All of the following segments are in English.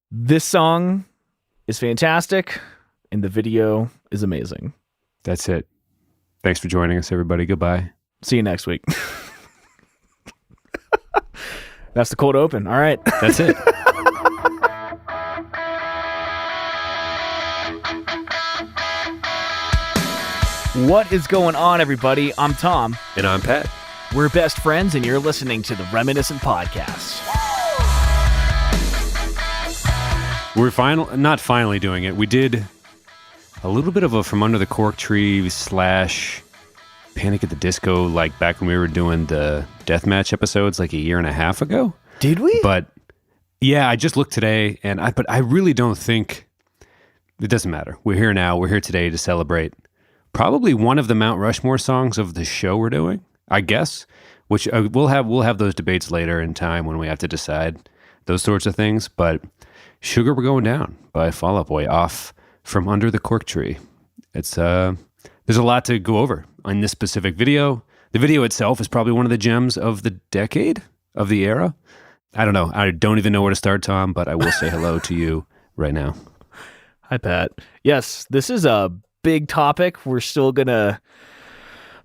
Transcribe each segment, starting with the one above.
This song is fantastic, and the video is amazing. That's it. Thanks for joining us, everybody. Goodbye. See you next week. That's the cold open. All right. That's it. What is going on, everybody? I'm Tom. And I'm Pat. We're best friends, and you're listening to the Reminiscent Podcast. We're not finally doing it. We did a little bit of a From Under the Cork Tree / Panic at the Disco, like back when we were doing the deathmatch episodes like a year and a half ago. Did we? But yeah, I just looked today, and I really don't think it doesn't matter. We're here now. We're here today to celebrate probably one of the Mount Rushmore songs of the show we're doing, I guess. Which we'll have those debates later in time when we have to decide those sorts of things. But Sugar We're Goin Down by Fall Out Boy off From Under the Cork Tree. It's there's a lot to go over on this specific video. The video itself is probably one of the gems of the decade, of the era. I don't know. I don't even know where to start, Tom, but I will say hello to you right now. Hi, Pat. Yes, this is a big topic. We're still gonna...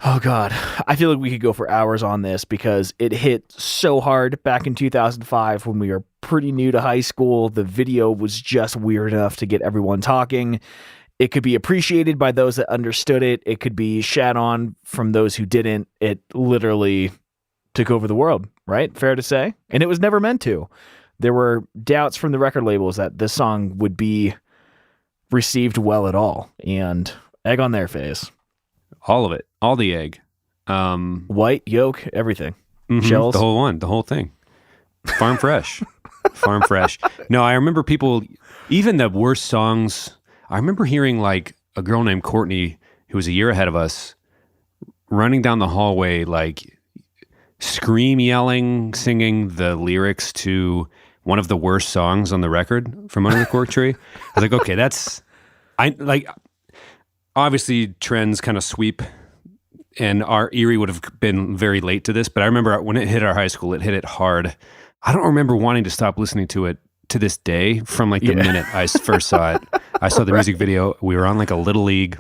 Oh, God. I feel like we could go for hours on this because it hit so hard back in 2005 when we were pretty new to high school. The video was just weird enough to get everyone talking. It could be appreciated by those that understood it. It could be shat on from those who didn't. It literally took over the world, right? Fair to say? And it was never meant to. There were doubts from the record labels that this song would be received well at all. And egg on their face. All of it. All the egg. White, yolk, everything. Mm-hmm, Shells. the whole one. The whole thing. Farm fresh. Farm fresh. No, I remember people, even the worst songs, I remember hearing like a girl named Courtney, who was a year ahead of us, running down the hallway, like scream yelling, singing the lyrics to one of the worst songs on the record, From Under the Cork Tree. I was like, okay, obviously trends kind of sweep, and our Erie would have been very late to this, but I remember when it hit our high school, it hit it hard. I don't remember wanting to stop listening to it to this day from like the minute I first saw it. I saw the music video. We were on like a late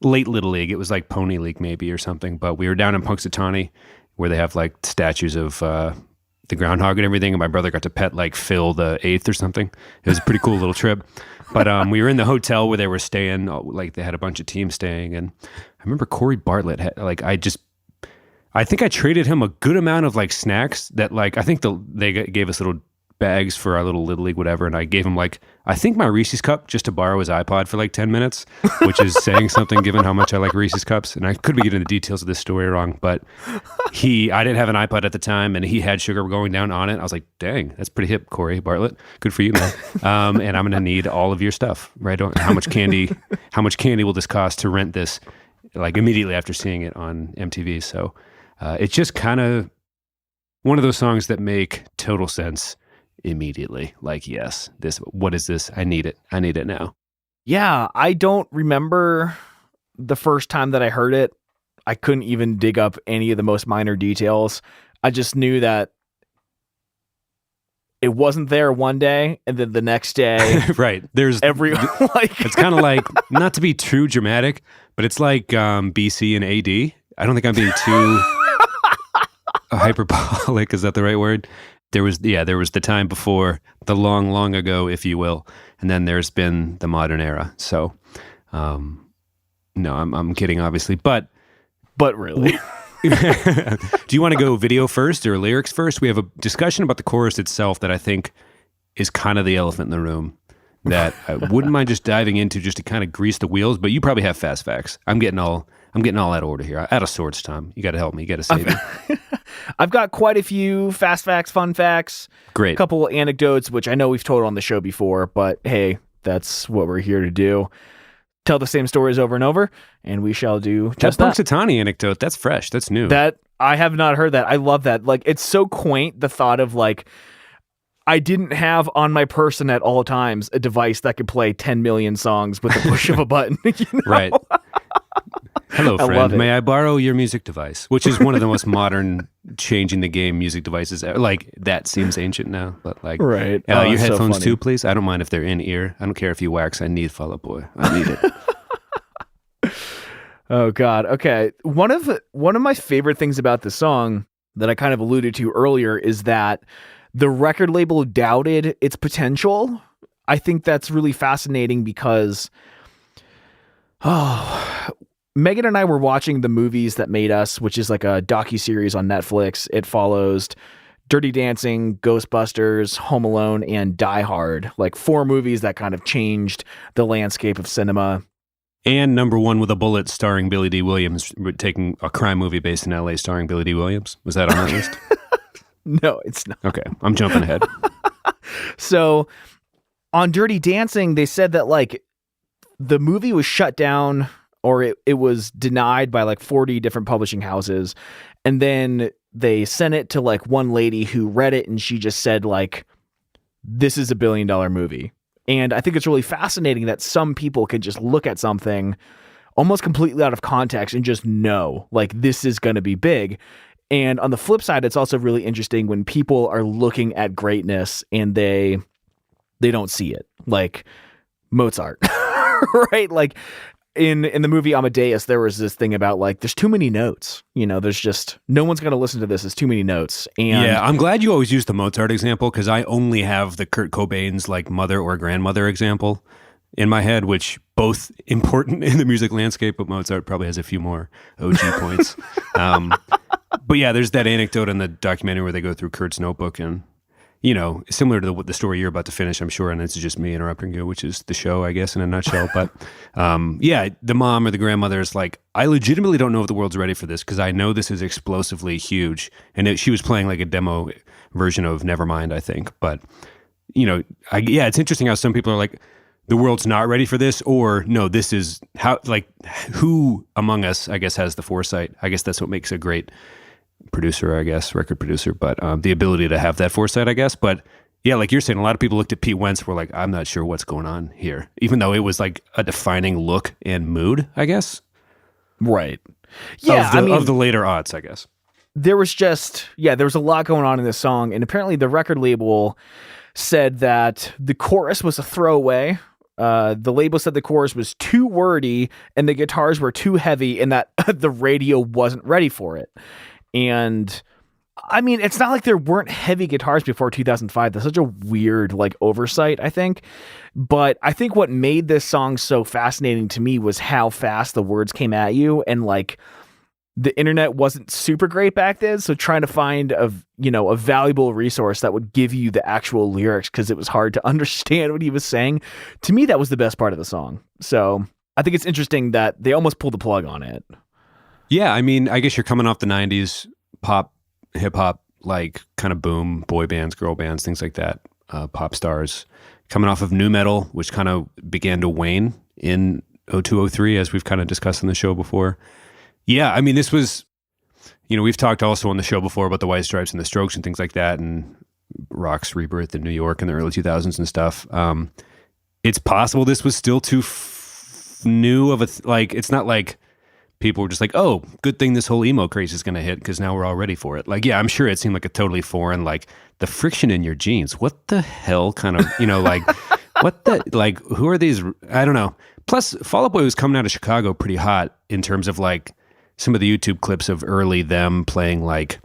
little league. It was like Pony League maybe or something, but we were down in Punxsutawney where they have like statues of the groundhog and everything, and my brother got to pet like Phil the 8th or something. It was a pretty cool little trip. But we were in the hotel where they were staying, like they had a bunch of teams staying, and I remember Corey Bartlett had, like, I think I traded him a good amount of like snacks that like, I think they gave us little bags for our little Little League whatever, and I gave him like, I think my Reese's cup just to borrow his iPod for like 10 minutes, which is saying something given how much I like Reese's cups. And I could be getting the details of this story wrong, but I didn't have an iPod at the time, and he had Sugar Going Down on it. I was like, dang, that's pretty hip, Corey Bartlett. Good for you, man. And I'm going to need all of your stuff, right? How much candy will this cost to rent this, like immediately after seeing it on MTV? So it's just kind of one of those songs that make total sense immediately. Like, yes, what is this? I need it now. Yeah, I don't remember the first time that I heard it. I couldn't even dig up any of the most minor details. I just knew that it wasn't there one day, and then the next day, right? There's like it's kind of like, not to be too dramatic, but it's like BC and AD. I don't think I'm being too hyperbolic. Is that the right word? There was the time before, the long ago, if you will, and then there's been the modern era. So, no, I'm kidding, obviously, but really. Do you want to go video first or lyrics first? We have a discussion about the chorus itself that I think is kind of the elephant in the room that I wouldn't mind just diving into just to kind of grease the wheels. But you probably have fast facts. I'm getting all out of order here. Out of sorts, Tom. You got to help me. You got to save me. I've got quite a few fast facts, fun facts. Great. A couple anecdotes, which I know we've told on the show before, but hey, that's what we're here to do. Tell the same stories over and over, and we shall do just that. That Punxsutawney anecdote, that's fresh. That's new. That I have not heard that. I love that. Like, it's so quaint, the thought of like, I didn't have on my person at all times a device that could play 10 million songs with the push of a button. You know? Right. Hello, I love friend. it. May I borrow your music device? Which is one of the most modern changing the game music devices. Like, that seems ancient now, but like, Right. your It's so headphones funny. too, please. I don't mind if they're in ear. I don't care if you wax. I need Fall Out Boy. I need it. Oh God. Okay. One of my favorite things about the song that I kind of alluded to earlier is that the record label doubted its potential. I think that's really fascinating because Megan and I were watching The Movies That Made Us, which is like a docuseries on Netflix. It follows Dirty Dancing, Ghostbusters, Home Alone, and Die Hard, like 4 movies that kind of changed the landscape of cinema. And Number One with a Bullet starring Billy D. Williams, taking a crime movie based in LA starring Billy D. Williams. Was that on that list? No, it's not. Okay, I'm jumping ahead. So on Dirty Dancing, they said that like the movie was shut down or it was denied by like 40 different publishing houses. And then they sent it to like one lady who read it and she just said like, this is $1 billion movie. And I think it's really fascinating that some people can just look at something almost completely out of context and just know like this is going to be big. And on the flip side, it's also really interesting when people are looking at greatness and they don't see it, like Mozart, right? Like in the movie Amadeus, there was this thing about like there's too many notes. You know, there's just no one's going to listen to this. It's too many notes. And yeah, I'm glad you always use the Mozart example because I only have the Kurt Cobain's like mother or grandmother example in my head, which both important in the music landscape, but Mozart probably has a few more OG points. But yeah, there's that anecdote in the documentary where they go through Kurt's notebook and, you know, similar to the story you're about to finish, I'm sure, and it's just me interrupting you, which is the show, I guess, in a nutshell. But yeah, the mom or the grandmother is like, I legitimately don't know if the world's ready for this because I know this is explosively huge. And she was playing like a demo version of Nevermind, I think. But, you know, yeah, it's interesting how some people are like, the world's not ready for this, or no, this is how, like, who among us, I guess, has the foresight? I guess that's what makes a great producer, I guess, record producer, but the ability to have that foresight, I guess. But yeah, like you're saying, a lot of people looked at Pete Wentz, were like, I'm not sure what's going on here, even though it was like a defining look and mood, I guess. right. Yeah. Of the later aughts, I guess. There was a lot going on in this song. And apparently the record label said that the chorus was a throwaway. The label said the chorus was too wordy and the guitars were too heavy and that the radio wasn't ready for it. And I mean, it's not like there weren't heavy guitars before 2005. That's such a weird like oversight, I think. But I think what made this song so fascinating to me was how fast the words came at you. And like the internet wasn't super great back then. So trying to find a valuable resource that would give you the actual lyrics, because it was hard to understand what he was saying. To me, that was the best part of the song. So I think it's interesting that they almost pulled the plug on it. Yeah, I mean, I guess you're coming off the 90s pop, hip hop, like kind of boom, boy bands, girl bands, things like that, pop stars, coming off of nu metal, which kind of began to wane in 0203, as we've kind of discussed in the show before. Yeah, I mean, this was, you know, we've talked also on the show before about the White Stripes and the Strokes and things like that, and rock's rebirth in New York in the early 2000s and stuff. It's possible this was still too new of like, it's not like people were just like, oh, good thing this whole emo craze is going to hit because now we're all ready for it. Like, yeah, I'm sure it seemed like a totally foreign, like the friction in your jeans. What the hell kind of, you know, like, what the, like, who are these? I don't know. Plus, Fall Out Boy was coming out of Chicago pretty hot in terms of like some of the YouTube clips of early them playing like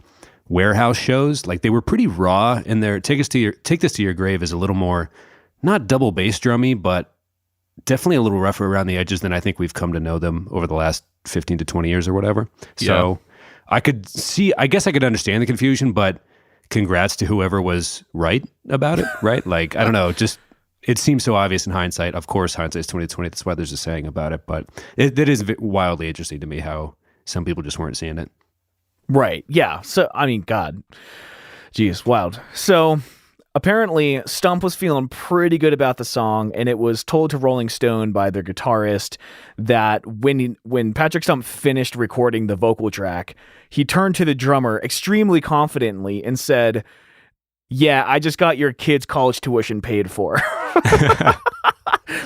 warehouse shows. Like they were pretty raw in their Take This to Your Grave is a little more, not double bass drummy, but definitely a little rougher around the edges than I think we've come to know them over the last 15 to 20 years or whatever. So I guess I could understand the confusion, but congrats to whoever was right about it, right? Like, I don't know, just, it seems so obvious in hindsight. Of course, hindsight's 20/20. That's why there's a saying about it, but it is wildly interesting to me how some people just weren't seeing it. Right. Yeah. So, I mean, God, geez, wild. So apparently Stump was feeling pretty good about the song, and it was told to Rolling Stone by their guitarist that when Patrick Stump finished recording the vocal track, he turned to the drummer extremely confidently and said, "Yeah, I just got your kid's college tuition paid for."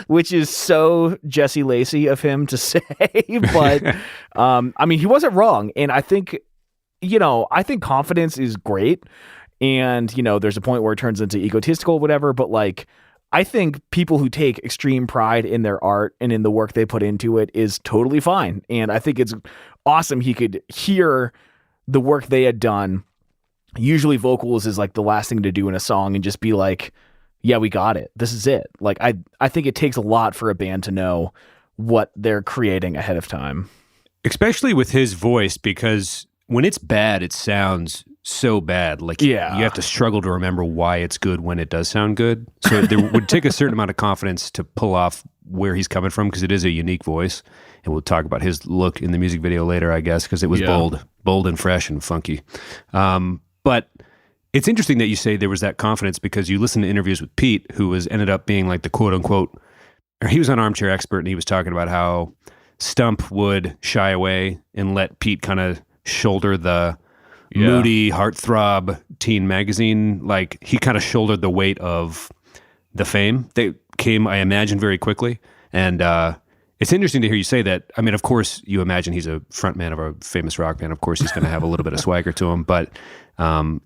which is so Jesse Lacey of him to say. But I mean, he wasn't wrong. And I think, I think confidence is great. And, there's a point where it turns into egotistical, whatever. But like, I think people who take extreme pride in their art and in the work they put into it is totally fine. And I think it's awesome he could hear the work they had done. Usually vocals is like the last thing to do in a song and just be like, yeah, we got it. This is it. Like, I think it takes a lot for a band to know what they're creating ahead of time. Especially with his voice, because when it's bad, it sounds so bad. Like, you have to struggle to remember why it's good when it does sound good. So there would take a certain amount of confidence to pull off where he's coming from, because it is a unique voice. And we'll talk about his look in the music video later, I guess, because it was bold and fresh and funky. But it's interesting that you say there was that confidence, because you listen to interviews with Pete, who ended up being like the quote unquote, or he was on Armchair Expert, and he was talking about how Stump would shy away and let Pete kind of shoulder the moody heartthrob teen magazine. Like, he kind of shouldered the weight of the fame that came, I imagine, very quickly. And it's interesting to hear you say that. I mean, of course, you imagine he's a frontman of a famous rock band. Of course, he's going to have a little bit of swagger to him. But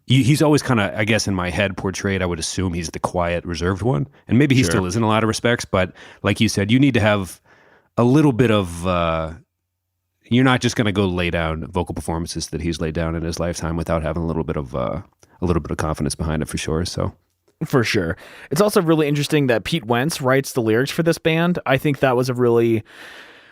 he's always kind of, I guess, in my head portrayed, I would assume he's the quiet, reserved one. And maybe he still is in a lot of respects. But like you said, you need to have a little bit of... you're not just going to go lay down vocal performances that he's laid down in his lifetime without having a little bit of confidence behind it, for sure. So, for sure, it's also really interesting that Pete Wentz writes the lyrics for this band. I think that was a really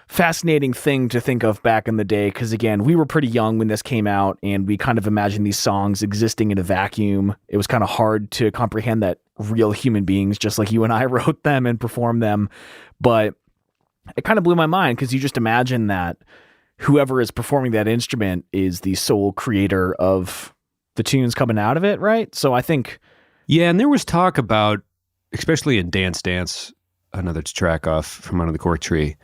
fascinating thing to think of back in the day, because again, we were pretty young when this came out, and we kind of imagined these songs existing in a vacuum. It was kind of hard to comprehend that real human beings, just like you and I, wrote them and performed them. But it kind of blew my mind, because you just imagine that whoever is performing that instrument is the sole creator of the tunes coming out of it, right? So I think... Yeah, and there was talk about, especially in Dance Dance, another track off from Under the Cork Tree,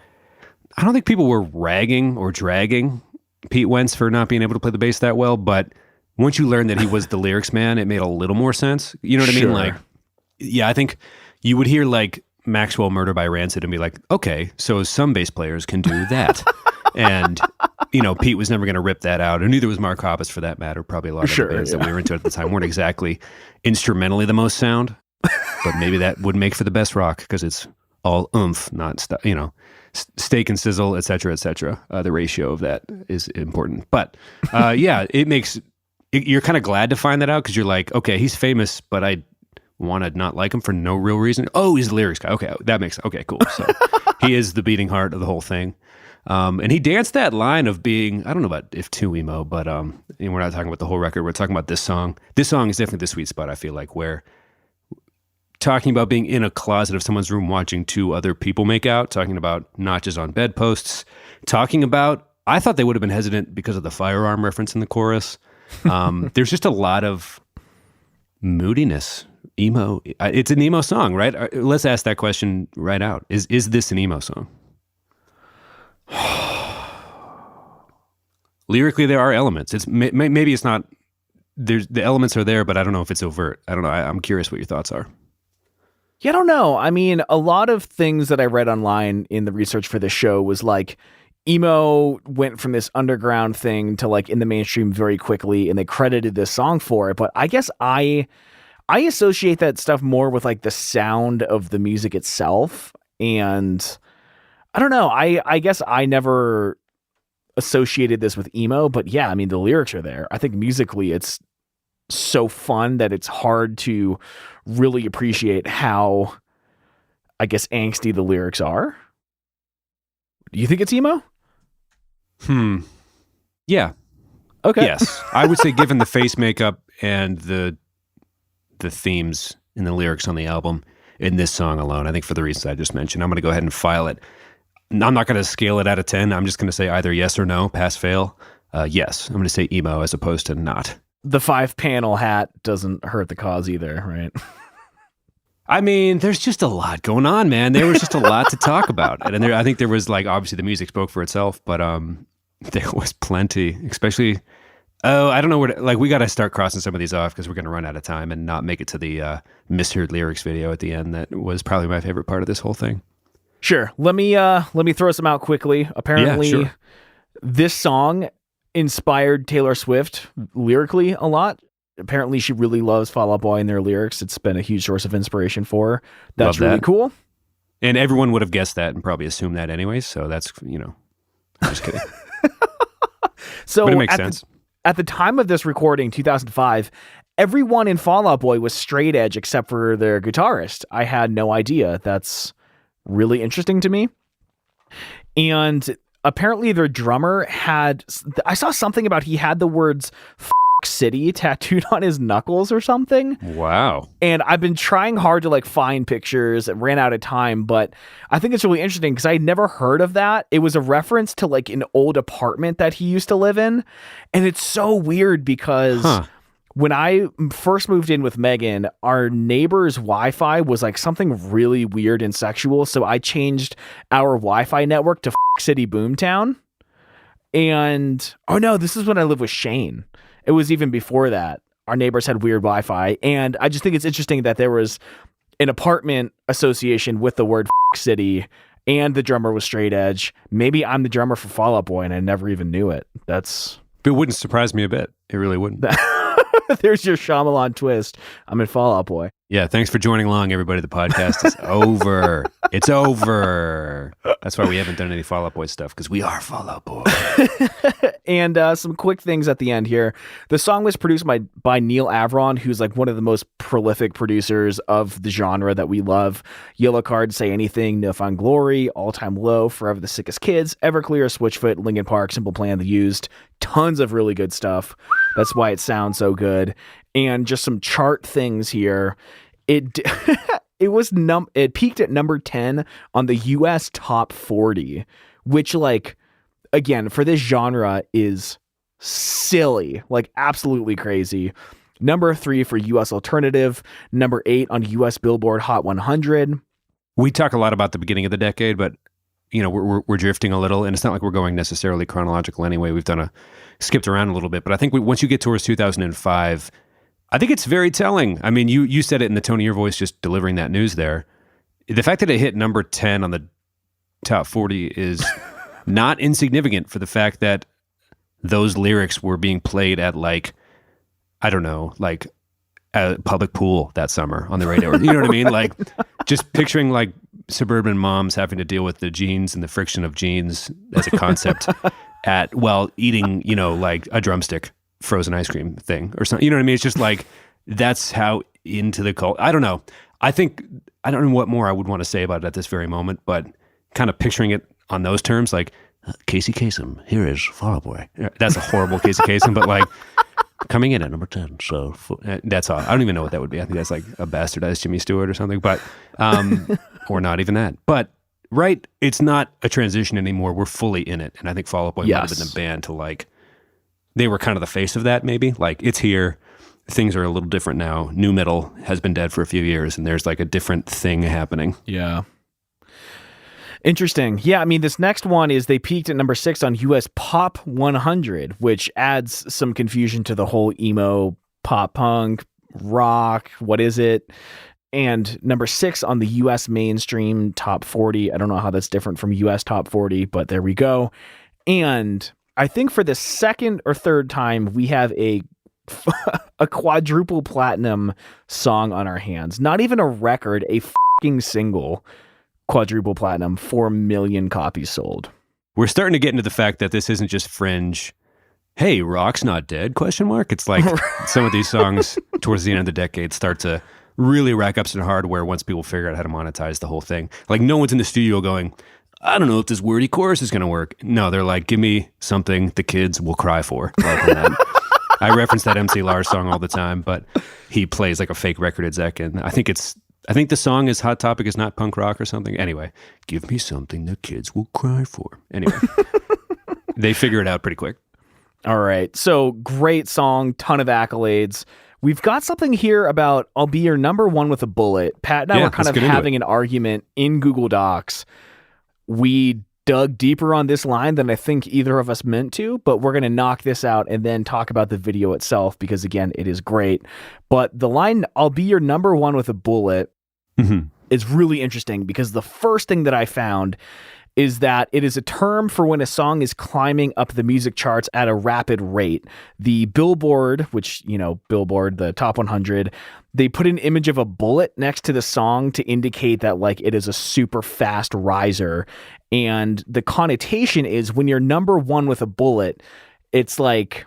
I don't think people were ragging or dragging Pete Wentz for not being able to play the bass that well, but once you learned that he was the lyrics man, it made a little more sense. You know what I mean? Like, yeah, I think you would hear like Maxwell Murder by Rancid and be like, okay, so some bass players can do that. And, Pete was never going to rip that out, and neither was Mark Hoppus, for that matter. Probably a lot of the bands that we were into at the time weren't exactly instrumentally the most sound, but maybe that would make for the best rock, because it's all oomph, not steak and sizzle, et cetera, et cetera. The ratio of that is important. But it makes, you're kind of glad to find that out, because you're like, okay, he's famous, but I want to not like him for no real reason. Oh, he's the lyrics guy. Okay, that makes, okay, cool. So he is the beating heart of the whole thing. And he danced that line of being, I don't know about if too emo, but we're not talking about the whole record. We're talking about this song. This song is definitely the sweet spot, I feel like, where talking about being in a closet of someone's room watching two other people make out, talking about notches on bedposts, talking about, I thought they would have been hesitant because of the firearm reference in the chorus. There's just a lot of moodiness, emo. It's an emo song, right? Let's ask that question right out. Is this an emo song? Lyrically, there are elements. It's maybe it's not. The elements are there, but I don't know if it's overt. I don't know. I'm curious what your thoughts are. Yeah, I don't know. I mean, a lot of things that I read online in the research for this show was like, emo went from this underground thing to like in the mainstream very quickly, and they credited this song for it. But I guess I associate that stuff more with like the sound of the music itself, and I don't know. I guess I never associated this with emo, but yeah, I mean, the lyrics are there. I think musically it's so fun that it's hard to really appreciate how, I guess, angsty the lyrics are. Do you think it's emo? Yeah. Okay. Yes. I would say, given the face makeup and the themes and the lyrics on the album in this song alone, I think for the reasons I just mentioned, I'm going to go ahead and file it. I'm not going to scale it out of 10. I'm just going to say either yes or no, pass, fail. Yes. I'm going to say emo as opposed to not. The 5-panel hat doesn't hurt the cause either, right? I mean, there's just a lot going on, man. There was just a lot to talk about. And I think there was, like, obviously the music spoke for itself, but there was plenty, especially, I don't know where we got to start crossing some of these off, because we're going to run out of time and not make it to the misheard lyrics video at the end. That was probably my favorite part of this whole thing. Sure. Let me throw some out quickly. Apparently, Yeah, sure. this song inspired Taylor Swift lyrically a lot. Apparently, she really loves Fall Out Boy and their lyrics. It's been a huge source of inspiration for her. That's Love really that. cool. And everyone would have guessed that and probably assumed that anyways. So that's, I'm just kidding. So But it makes sense. At the time of this recording, 2005, everyone in Fall Out Boy was straight edge except for their guitarist. I had no idea. That's really interesting to me. And apparently their drummer I saw something about he had the words F City tattooed on his knuckles or something. Wow. And I've been trying hard to like find pictures. It ran out of time, but I think it's really interesting because I had never heard of that. It was a reference to like an old apartment that he used to live in. And it's so weird because when I first moved in with Megan, our neighbor's Wi-Fi was like something really weird and sexual. So I changed our Wi-Fi network to City Boomtown. And oh no, this is when I lived with Shane. It was even before that. Our neighbors had weird Wi-Fi. And I just think it's interesting that there was an apartment association with the word City and the drummer was straight edge. Maybe I'm the drummer for Fall Out Boy and I never even knew it. It wouldn't surprise me a bit. It really wouldn't. There's your Shyamalan twist. I'm in Fall Out Boy. Yeah, thanks for joining along, everybody. The podcast is over. It's over. That's why we haven't done any Fall Out Boy stuff, because we are Fall Out Boy. And some quick things at the end here. The song was produced by Neil Avron, who's like one of the most prolific producers of the genre that we love. Yellow Card, Say Anything, No Found Glory, All Time Low, Forever the Sickest Kids, Everclear, Switchfoot, Linkin Park, Simple Plan, The Used. Tons of really good stuff. That's why it sounds so good. And just some chart things here. It peaked at number 10 on the US top 40, which like, again, for this genre is silly, like absolutely crazy. Number 3 for US alternative, number 8 on US Billboard Hot 100. We talk a lot about the beginning of the decade, but we're drifting a little, and it's not like we're going necessarily chronological anyway. We've skipped around a little bit, but I think once you get towards 2005, I think it's very telling. I mean, you said it in the tone of your voice just delivering that news there. The fact that it hit number 10 on the top 40 is not insignificant for the fact that those lyrics were being played at like, I don't know, like a public pool that summer on the radio. You know what I mean? Like just picturing like suburban moms having to deal with the jeans and the friction of jeans as a concept eating, like a drumstick frozen ice cream thing or something. You know what I mean? It's just like, that's how into the cult. I don't know. I don't know what more I would want to say about it at this very moment, but kind of picturing it on those terms, like Casey Kasem, here is Fall Out Boy. That's a horrible Casey Kasem, but like coming in at number 10. So that's all. I don't even know what that would be. I think that's like a bastardized Jimmy Stewart or something, but, or not even that, but right. It's not a transition anymore. We're fully in it. And I think Fall Out Boy might have been the band to like, they were kind of the face of that, maybe. Like, it's here. Things are a little different now. Nu metal has been dead for a few years, and there's like a different thing happening. Yeah. Interesting. Yeah, I mean, this next one is they peaked at number 6 on US Pop 100, which adds some confusion to the whole emo, pop punk, rock, what is it? And number 6 on the US mainstream top 40. I don't know how that's different from US top 40, but there we go. And I think for the second or third time, we have a quadruple platinum song on our hands. Not even a record, a fucking single. Quadruple platinum, 4 million copies sold. We're starting to get into the fact that this isn't just fringe. Hey, rock's not dead? ? It's like some of these songs towards the end of the decade start to really rack up some hardware once people figure out how to monetize the whole thing. Like no one's in the studio going, I don't know if this wordy chorus is going to work. No, they're like, give me something the kids will cry for. I reference that MC Lars song all the time, but he plays like a fake record exec, and I think the song is Hot Topic is not punk rock or something. Anyway, give me something the kids will cry for. Anyway, they figure it out pretty quick. All right. So great song, ton of accolades. We've got something here about I'll Be Your Number One with a Bullet. Pat and I were kind of having an argument in Google Docs. We dug deeper on this line than I think either of us meant to, but we're going to knock this out and then talk about the video itself because, again, it is great. But the line, I'll be your number one with a bullet, is really interesting because the first thing that I found is that it is a term for when a song is climbing up the music charts at a rapid rate. The Billboard, which, Billboard, the top 100, they put an image of a bullet next to the song to indicate that like it is a super fast riser. And the connotation is when you're number one with a bullet, it's like,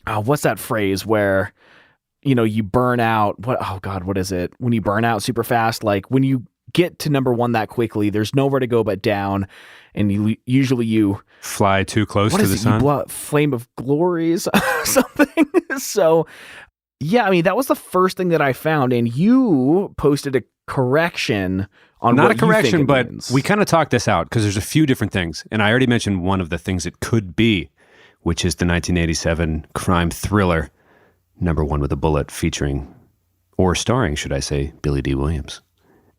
what's that phrase where, you burn out? What is it? When you burn out super fast, like when you get to number one that quickly, there's nowhere to go but down, and you fly too close to the sun. You blow flame of glories, something. So, yeah, I mean that was the first thing that I found, and you posted a correction on not what a correction, you think but it means. we kind of talked this out because there's a few different things, and I already mentioned one of the things it could be, which is the 1987 crime thriller Number One with a Bullet, featuring or starring, should I say, Billy D. Williams.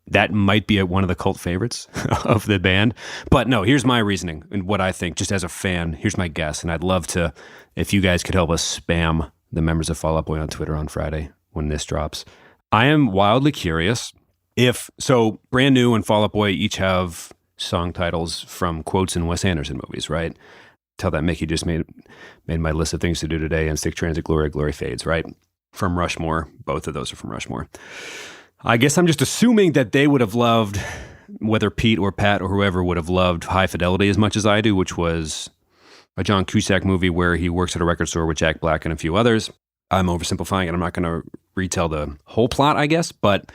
That might be one of the cult favorites of the band. But no, here's my reasoning and what I think, just as a fan. Here's my guess. And I'd love to, if you guys could help us spam the members of Fall Out Boy on Twitter on Friday when this drops. I am wildly curious so Brand New and Fall Out Boy each have song titles from quotes in Wes Anderson movies, right? Tell that Mickey just made my list of things to do today and Stick Transit Glory, Glory Fades, right? From Rushmore. Both of those are from Rushmore. I guess I'm just assuming that they would have loved, whether Pete or Pat or whoever would have loved High Fidelity as much as I do, which was a John Cusack movie where he works at a record store with Jack Black and a few others. I'm oversimplifying it. I'm not going to retell the whole plot, I guess, but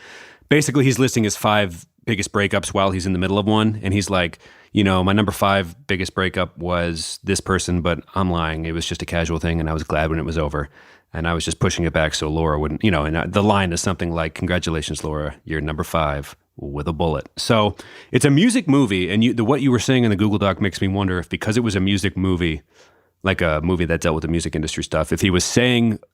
basically he's listing his 5 biggest breakups while he's in the middle of one. And he's like, my number 5 biggest breakup was this person, but I'm lying. It was just a casual thing, and I was glad when it was over. And I was just pushing it back so Laura wouldn't, and the line is something like, congratulations, Laura, you're number 5 with a bullet. So it's a music movie. And what you were saying in the Google Doc makes me wonder if, because it was a music movie, like a movie that dealt with the music industry stuff, if he was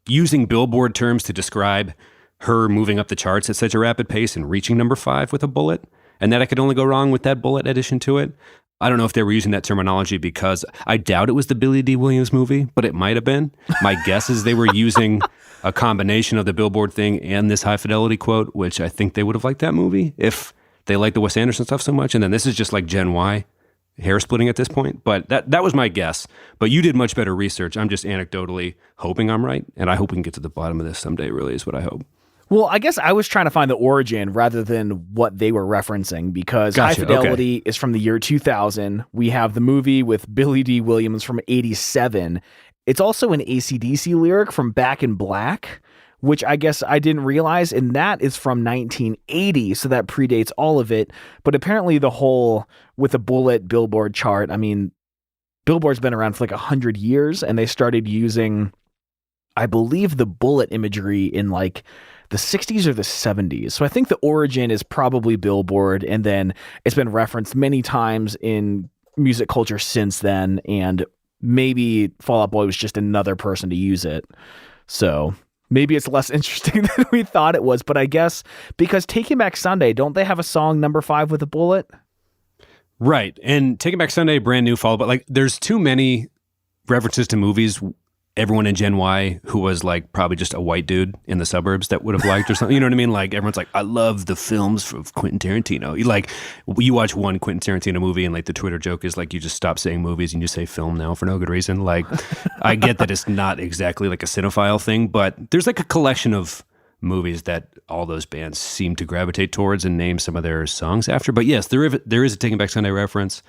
using Billboard terms to describe her moving up the charts at such a rapid pace and reaching number 5 with a bullet, and that I could only go wrong with that bullet addition to it. I don't know if they were using that terminology because I doubt it was the Billy D. Williams movie, but it might have been. My guess is they were using a combination of the Billboard thing and this High Fidelity quote, which I think they would have liked that movie if they liked the Wes Anderson stuff so much. And then this is just like Gen Y hair splitting at this point. But that was my guess. But you did much better research. I'm just anecdotally hoping I'm right. And I hope we can get to the bottom of this someday, really, is what I hope. Well, I guess I was trying to find the origin rather than what they were referencing because High Fidelity is from the year 2000. We have the movie with Billy D. Williams from 87. It's also an AC/DC lyric from Back in Black, which I guess I didn't realize, and that is from 1980, so that predates all of it. But apparently the whole with a bullet Billboard chart, I mean, Billboard's been around for like 100 years, and they started using, I believe, the bullet imagery in like the 60s or the 70s. So I think the origin is probably Billboard, and then it's been referenced many times in music culture since then, and maybe Fall Out Boy was just another person to use it. So maybe it's less interesting than we thought it was, but I guess because Taking Back Sunday, don't they have a song number 5 with a bullet? Right. And Taking Back Sunday, Brand New, Fall, but like there's too many references to movies everyone in Gen Y who was like probably just a white dude in the suburbs that would have liked or something. You know what I mean? Like everyone's like, I love the films of Quentin Tarantino. You watch one Quentin Tarantino movie and like the Twitter joke is like, you just stop saying movies and you say film now for no good reason. Like I get that it's not exactly like a cinephile thing, but there's like a collection of movies that all those bands seem to gravitate towards and name some of their songs after. But yes, there is a Taking Back Sunday reference.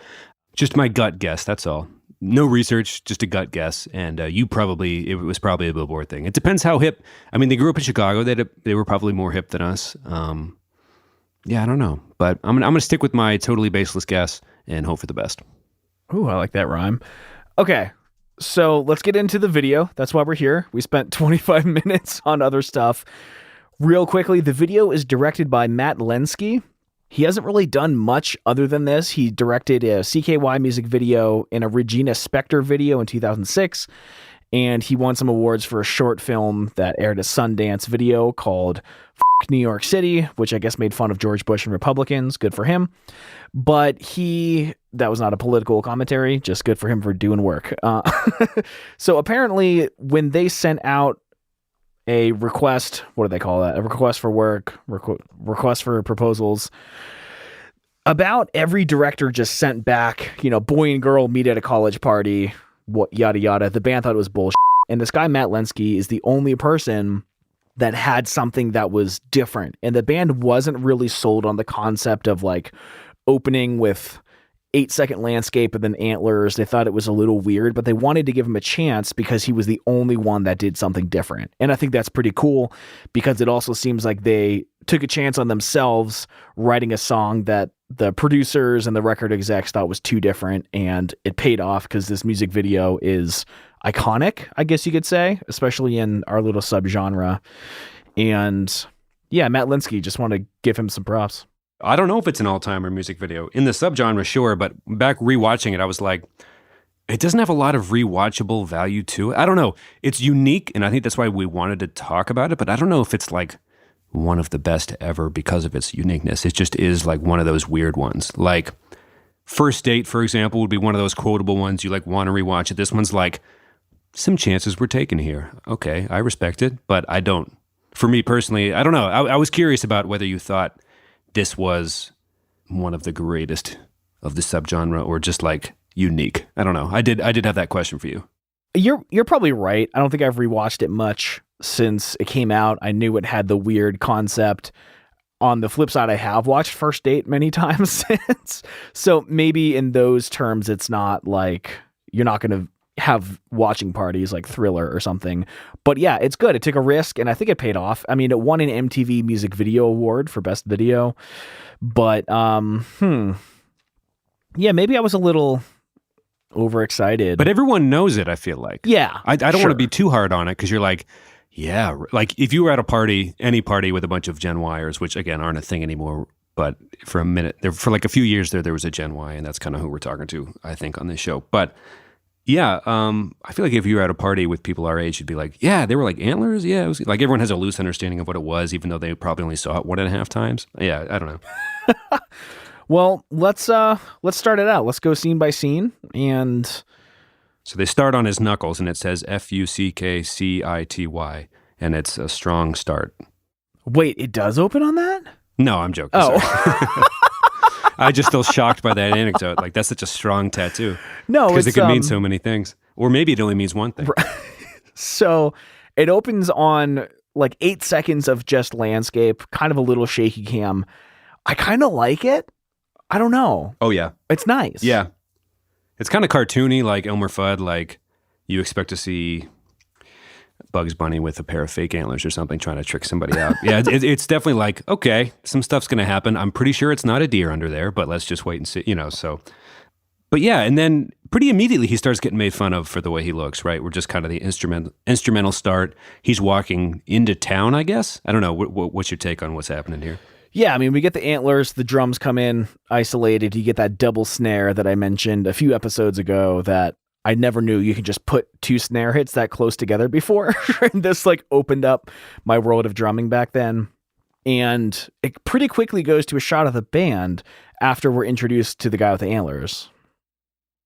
Just my gut guess. That's all. No research, just a gut guess, and it was probably a Billboard thing. It depends how hip. I mean, they grew up in Chicago. They were probably more hip than us. Yeah, I don't know, but I'm gonna stick with my totally baseless guess and hope for the best. Ooh, I like that rhyme. Okay, so let's get into the video. That's why we're here. We spent 25 minutes on other stuff. Real quickly, the video is directed by Matt Lenski. He hasn't really done much other than this. He directed a CKY music video and a Regina Spektor video in 2006, and he won some awards for a short film that aired at Sundance Video called F*** New York City, which I guess made fun of George Bush and Republicans. Good for him. But that was not a political commentary, just good for him for doing work. So apparently when they sent out a request. What do they call that? A request for work, request for proposals. About every director just sent back, boy and girl meet at a college party, what yada yada. The band thought it was bullshit. And this guy, Matt Lenski, is the only person that had something that was different. And the band wasn't really sold on the concept of like opening with 8-second landscape and then antlers. They thought it was a little weird, but they wanted to give him a chance because he was the only one that did something different. And I think that's pretty cool because it also seems like they took a chance on themselves writing a song that the producers and the record execs thought was too different, and it paid off because this music video is iconic, I guess you could say, especially in our little subgenre. And yeah, Matt Lenski, just want to give him some props. I don't know if it's an all-timer music video. In the subgenre, sure, but back rewatching it, I was like, it doesn't have a lot of rewatchable value to it. I don't know. It's unique, and I think that's why we wanted to talk about it, but I don't know if it's like one of the best ever because of its uniqueness. It just is like one of those weird ones. Like First Date, for example, would be one of those quotable ones you like want to rewatch it. This one's like, some chances were taken here. Okay, I respect it, but I don't. For me personally, I don't know. I was curious about whether you thought this was one of the greatest of the subgenre or just like unique. I don't know. I did have that question for you. You're probably right. I don't think I've rewatched it much since it came out. I knew it had the weird concept. On the flip side, I have watched First Date many times since. So maybe in those terms, it's not like you're not going to have watching parties like Thriller or something. But yeah, it's good. It took a risk and I think it paid off. I mean, it won an MTV Music Video Award for Best Video. But yeah, maybe I was a little overexcited. But everyone knows it, I feel like. Yeah. I don't want to be too hard on it because you're like, yeah, like if you were at a party, any party with a bunch of Gen Yers, which again aren't a thing anymore, but for a minute, for like a few years there was a Gen Y, and that's kind of who we're talking to, I think, on this show. But yeah, I feel like if you were at a party with people our age, you'd be like, yeah, they were like antlers. Yeah, it was like everyone has a loose understanding of what it was, even though they probably only saw it 1.5 times. Yeah, I don't know. Well, let's start it out. Let's go scene by scene. And so they start on his knuckles, and it says FUCKCITY, and it's a strong start. Wait, it does open on that? No, I'm joking. Oh. I just feel shocked by that anecdote. Like, that's such a strong tattoo. No, because it could mean so many things. Or maybe it only means one thing. So it opens on like 8 seconds of just landscape, kind of a little shaky cam. I kind of like it. I don't know. Oh, yeah. It's nice. Yeah. It's kind of cartoony, like Elmer Fudd. Like, you expect to see Bugs Bunny with a pair of fake antlers or something trying to trick somebody out. Yeah, it's definitely like, okay, some stuff's going to happen. I'm pretty sure it's not a deer under there, but let's just wait and see, so. But yeah, and then pretty immediately he starts getting made fun of for the way he looks, right? We're just kind of the instrumental start. He's walking into town, I guess. I don't know. What's your take on what's happening here? Yeah, I mean, we get the antlers, the drums come in isolated. You get that double snare that I mentioned a few episodes ago that I never knew you could just put 2 snare hits that close together before. And this like opened up my world of drumming back then. And it pretty quickly goes to a shot of the band after we're introduced to the guy with the antlers.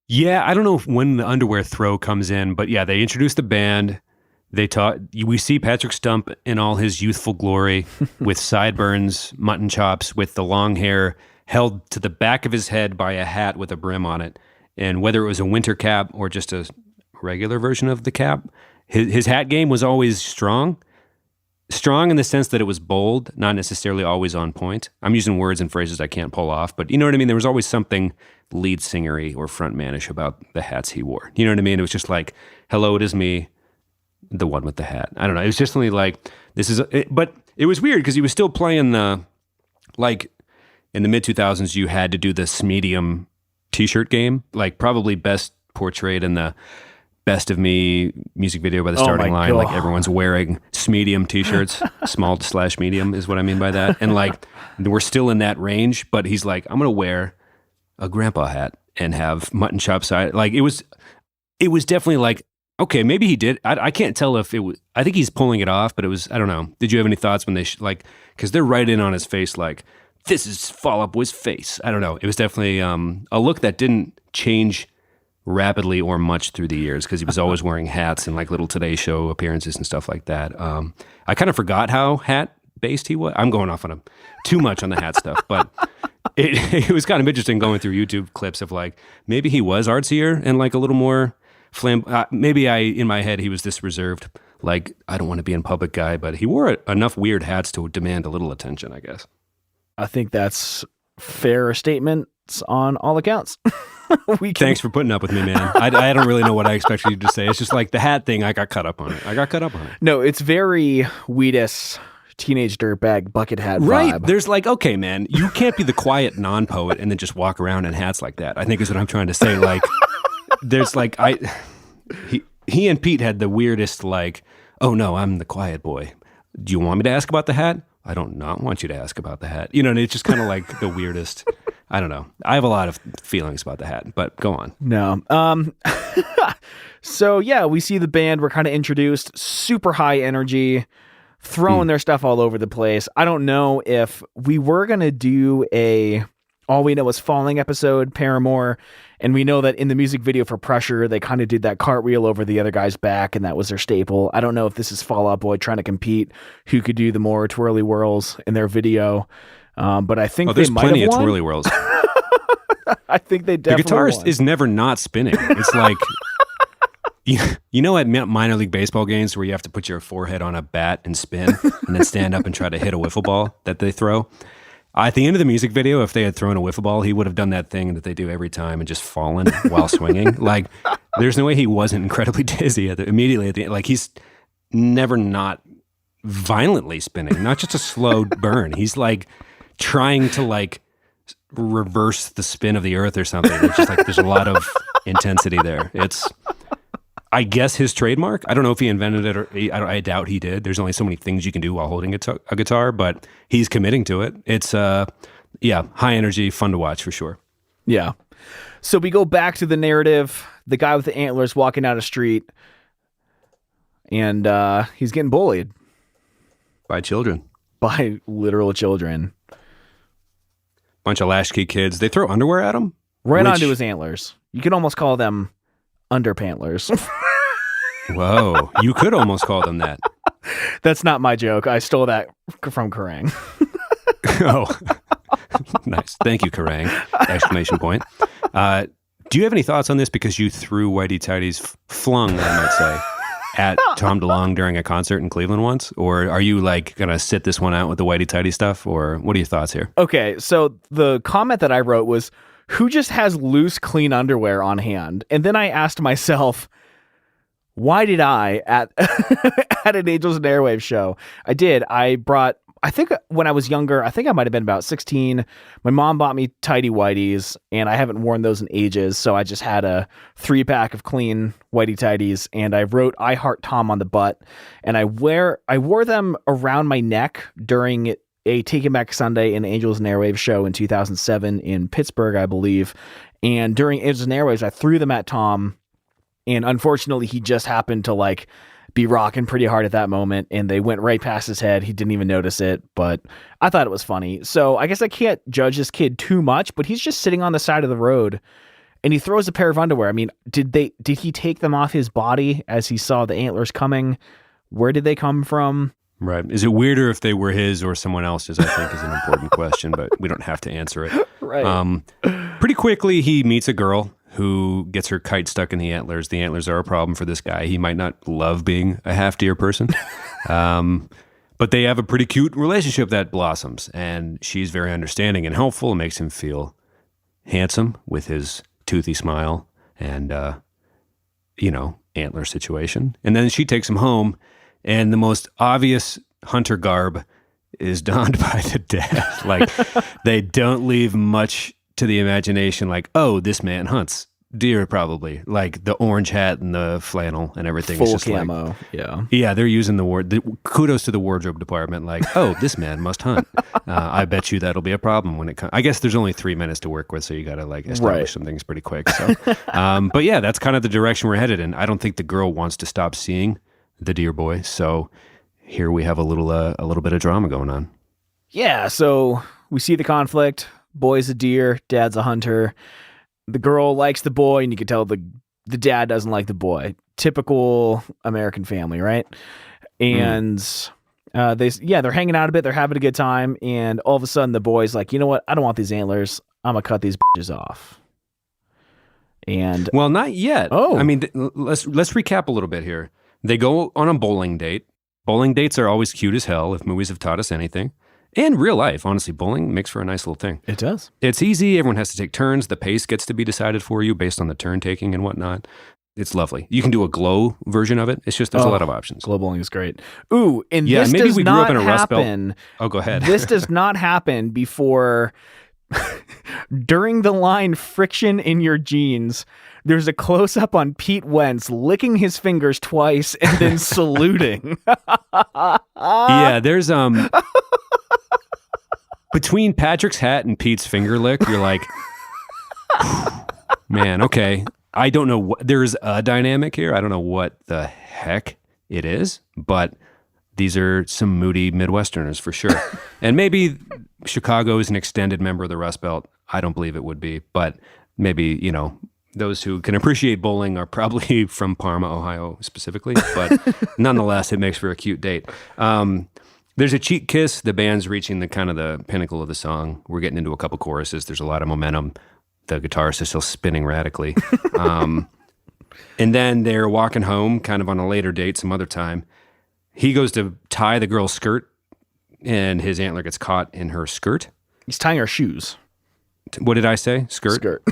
Yeah, I don't know when the underwear throw comes in, but yeah, they introduce the band. We see Patrick Stump in all his youthful glory with sideburns, mutton chops, with the long hair held to the back of his head by a hat with a brim on it. And whether it was a winter cap or just a regular version of the cap, his hat game was always strong. Strong in the sense that it was bold, not necessarily always on point. I'm using words and phrases I can't pull off, but you know what I mean? There was always something lead singery or frontmanish about the hats he wore. You know what I mean? It was just like, hello, it is me, the one with the hat. I don't know. It was just like, but it was weird because he was still playing like in the mid-2000s, you had to do this medium t-shirt game, like probably best portrayed in the Best of Me music video by the starting line. God. Like everyone's wearing medium t-shirts. Small / medium is what I mean by that. And like we're still in that range, but he's like, I'm gonna wear a grandpa hat and have mutton chop side. Like it was definitely like, okay, maybe he did. I can't tell if it was. I think he's pulling it off, but it was. I don't know. Did you have any thoughts when they because they're right in on his face, like this is Fall Out Boy's face. I don't know. It was definitely a look that didn't change rapidly or much through the years because he was always wearing hats and like little Today Show appearances and stuff like that. I kind of forgot how hat based he was. I'm going off on too much on the hat stuff, but it was kind of interesting going through YouTube clips of like maybe he was artsier and like a little more maybe in my head he was this reserved, like I don't want to be in public guy, but he wore enough weird hats to demand a little attention, I guess. I think that's fair statements on all accounts. Thanks for putting up with me, man. I don't really know what I expected you to say. It's just like the hat thing. I got caught up on it. No, it's very Wheatus teenage dirtbag bucket hat vibe. Right. There's like, okay, man, you can't be the quiet non-poet and then just walk around in hats like that. I think is what I'm trying to say. Like, there's like, he and Pete had the weirdest like, oh no, I'm the quiet boy. Do you want me to ask about the hat? I don't not want you to ask about the hat. You know, and it's just kind of like the weirdest. I don't know. I have a lot of feelings about the hat, but go on. No. So yeah, we see the band. We're kind of introduced, super high energy, throwing their stuff all over the place. I don't know if we were going to do All We Know Is Falling episode, Paramore, and we know that in the music video for Pressure, they kind of did that cartwheel over the other guy's back, and that was their staple. I don't know if this is Fall Out Boy trying to compete who could do the more twirly whirls in their video, but I think there's they might plenty have of won. twirly whirls. I think they definitely The guitarist won. is never not spinning. It's like, you know at minor league baseball games where you have to put your forehead on a bat and spin and then stand up and try to hit a wiffle ball that they throw? At the end of the music video, if they had thrown a wiffle ball, he would have done that thing that they do every time and just fallen while swinging. Like, there's no way he wasn't incredibly dizzy immediately at the end. Like, he's never not violently spinning, not just a slow burn. He's like trying to like reverse the spin of the earth or something. It's just like there's a lot of intensity there. It's, I guess, his trademark. I don't know if he invented it or I doubt he did. There's only so many things you can do while holding a guitar, but he's committing to it. It's high energy, fun to watch for sure. Yeah. So we go back to the narrative. The guy with the antlers walking down a street, and he's getting bullied By children. by literal children. Bunch of latchkey kids. They throw underwear at him? Right onto his antlers. You could almost call them underpantlers. Whoa. You could almost call them that. That's not my joke. I stole that from Kerrang. Oh. Nice. Thank you, Kerrang! Exclamation point. Do you have any thoughts on this? Because you threw Whitey Tighty's flung, I might say, at Tom DeLonge during a concert in Cleveland once? Or are you like going to sit this one out with the Whitey Tighty stuff? Or what are your thoughts here? Okay, so the comment that I wrote was, who just has loose, clean underwear on hand? And then I asked myself, why did I, at an Angels and Airwaves show, I think when I was younger, I think I might have been about 16, my mom bought me tighty whities, and I haven't worn those in ages, so I just had a 3-pack of clean whitey tighties, and I wrote I Heart Tom on the butt, and I wore them around my neck during a Taking Back Sunday in Angels and Airwaves show in 2007 in Pittsburgh, I believe. And during Angels and Airwaves, I threw them at Tom, and unfortunately, he just happened to like be rocking pretty hard at that moment, and they went right past his head. He didn't even notice it, but I thought it was funny. So I guess I can't judge this kid too much, but he's just sitting on the side of the road, and he throws a pair of underwear. I mean, did he take them off his body as he saw the antlers coming? Where did they come from? Right. Is it weirder if they were his or someone else's, I think is an important question, but we don't have to answer it. Right. Pretty quickly, he meets a girl who gets her kite stuck in the antlers. The antlers are a problem for this guy. He might not love being a half-deer person, but they have a pretty cute relationship that blossoms, and she's very understanding and helpful and makes him feel handsome with his toothy smile and, antler situation. And then she takes him home, and the most obvious hunter garb is donned by the dad. Like, they don't leave much to the imagination, like, oh, this man hunts deer probably. Like, the orange hat and the flannel and everything. Full is just camo. Like, yeah. Yeah, they're using kudos to the wardrobe department. Like, oh, this man must hunt. I bet you that'll be a problem when it comes. I guess there's only 3 minutes to work with, so you got to like establish some things pretty quick. So, but yeah, that's kind of the direction we're headed in. I don't think the girl wants to stop seeing the deer boy. So here we have a little bit of drama going on. Yeah. So we see the conflict. Boy's a deer, dad's a hunter. the girl likes the boy, and you can tell the dad doesn't like the boy. Typical American family, right? And they're hanging out a bit. They're having a good time, and all of a sudden, the boy's like, "You know what? I don't want these antlers. I'm gonna cut these bitches off." And well, not yet. Oh, I mean, let's recap a little bit here. They go on a bowling date. Bowling dates are always cute as hell if movies have taught us anything. And real life, honestly, bowling makes for a nice little thing. It does. It's easy. Everyone has to take turns. The pace gets to be decided for you based on the turn taking and whatnot. It's lovely. You can do a glow version of it. It's just there's a lot of options. Glow bowling is great. Ooh, and yeah, this maybe does we grew not up in a Rust Belt. happen. Oh, go ahead. This does not happen before during the line "friction in your jeans." There's a close up on Pete Wentz licking his fingers twice and then saluting. Yeah, there's between Patrick's hat and Pete's finger lick, you're like, man, okay. I don't know what, there's a dynamic here. I don't know what the heck it is, but these are some moody Midwesterners for sure. And maybe Chicago is an extended member of the Rust Belt. I don't believe it would be, but maybe, you know, those who can appreciate bowling are probably from Parma, Ohio specifically, but nonetheless, it makes for a cute date. There's a cheek kiss. The band's reaching the kind of the pinnacle of the song. We're getting into a couple choruses. There's a lot of momentum. The guitarist is still spinning radically. And then they're walking home kind of on a later date, some other time. He goes to tie the girl's skirt and his antler gets caught in her skirt. He's tying her shoes. What did I say? Skirt.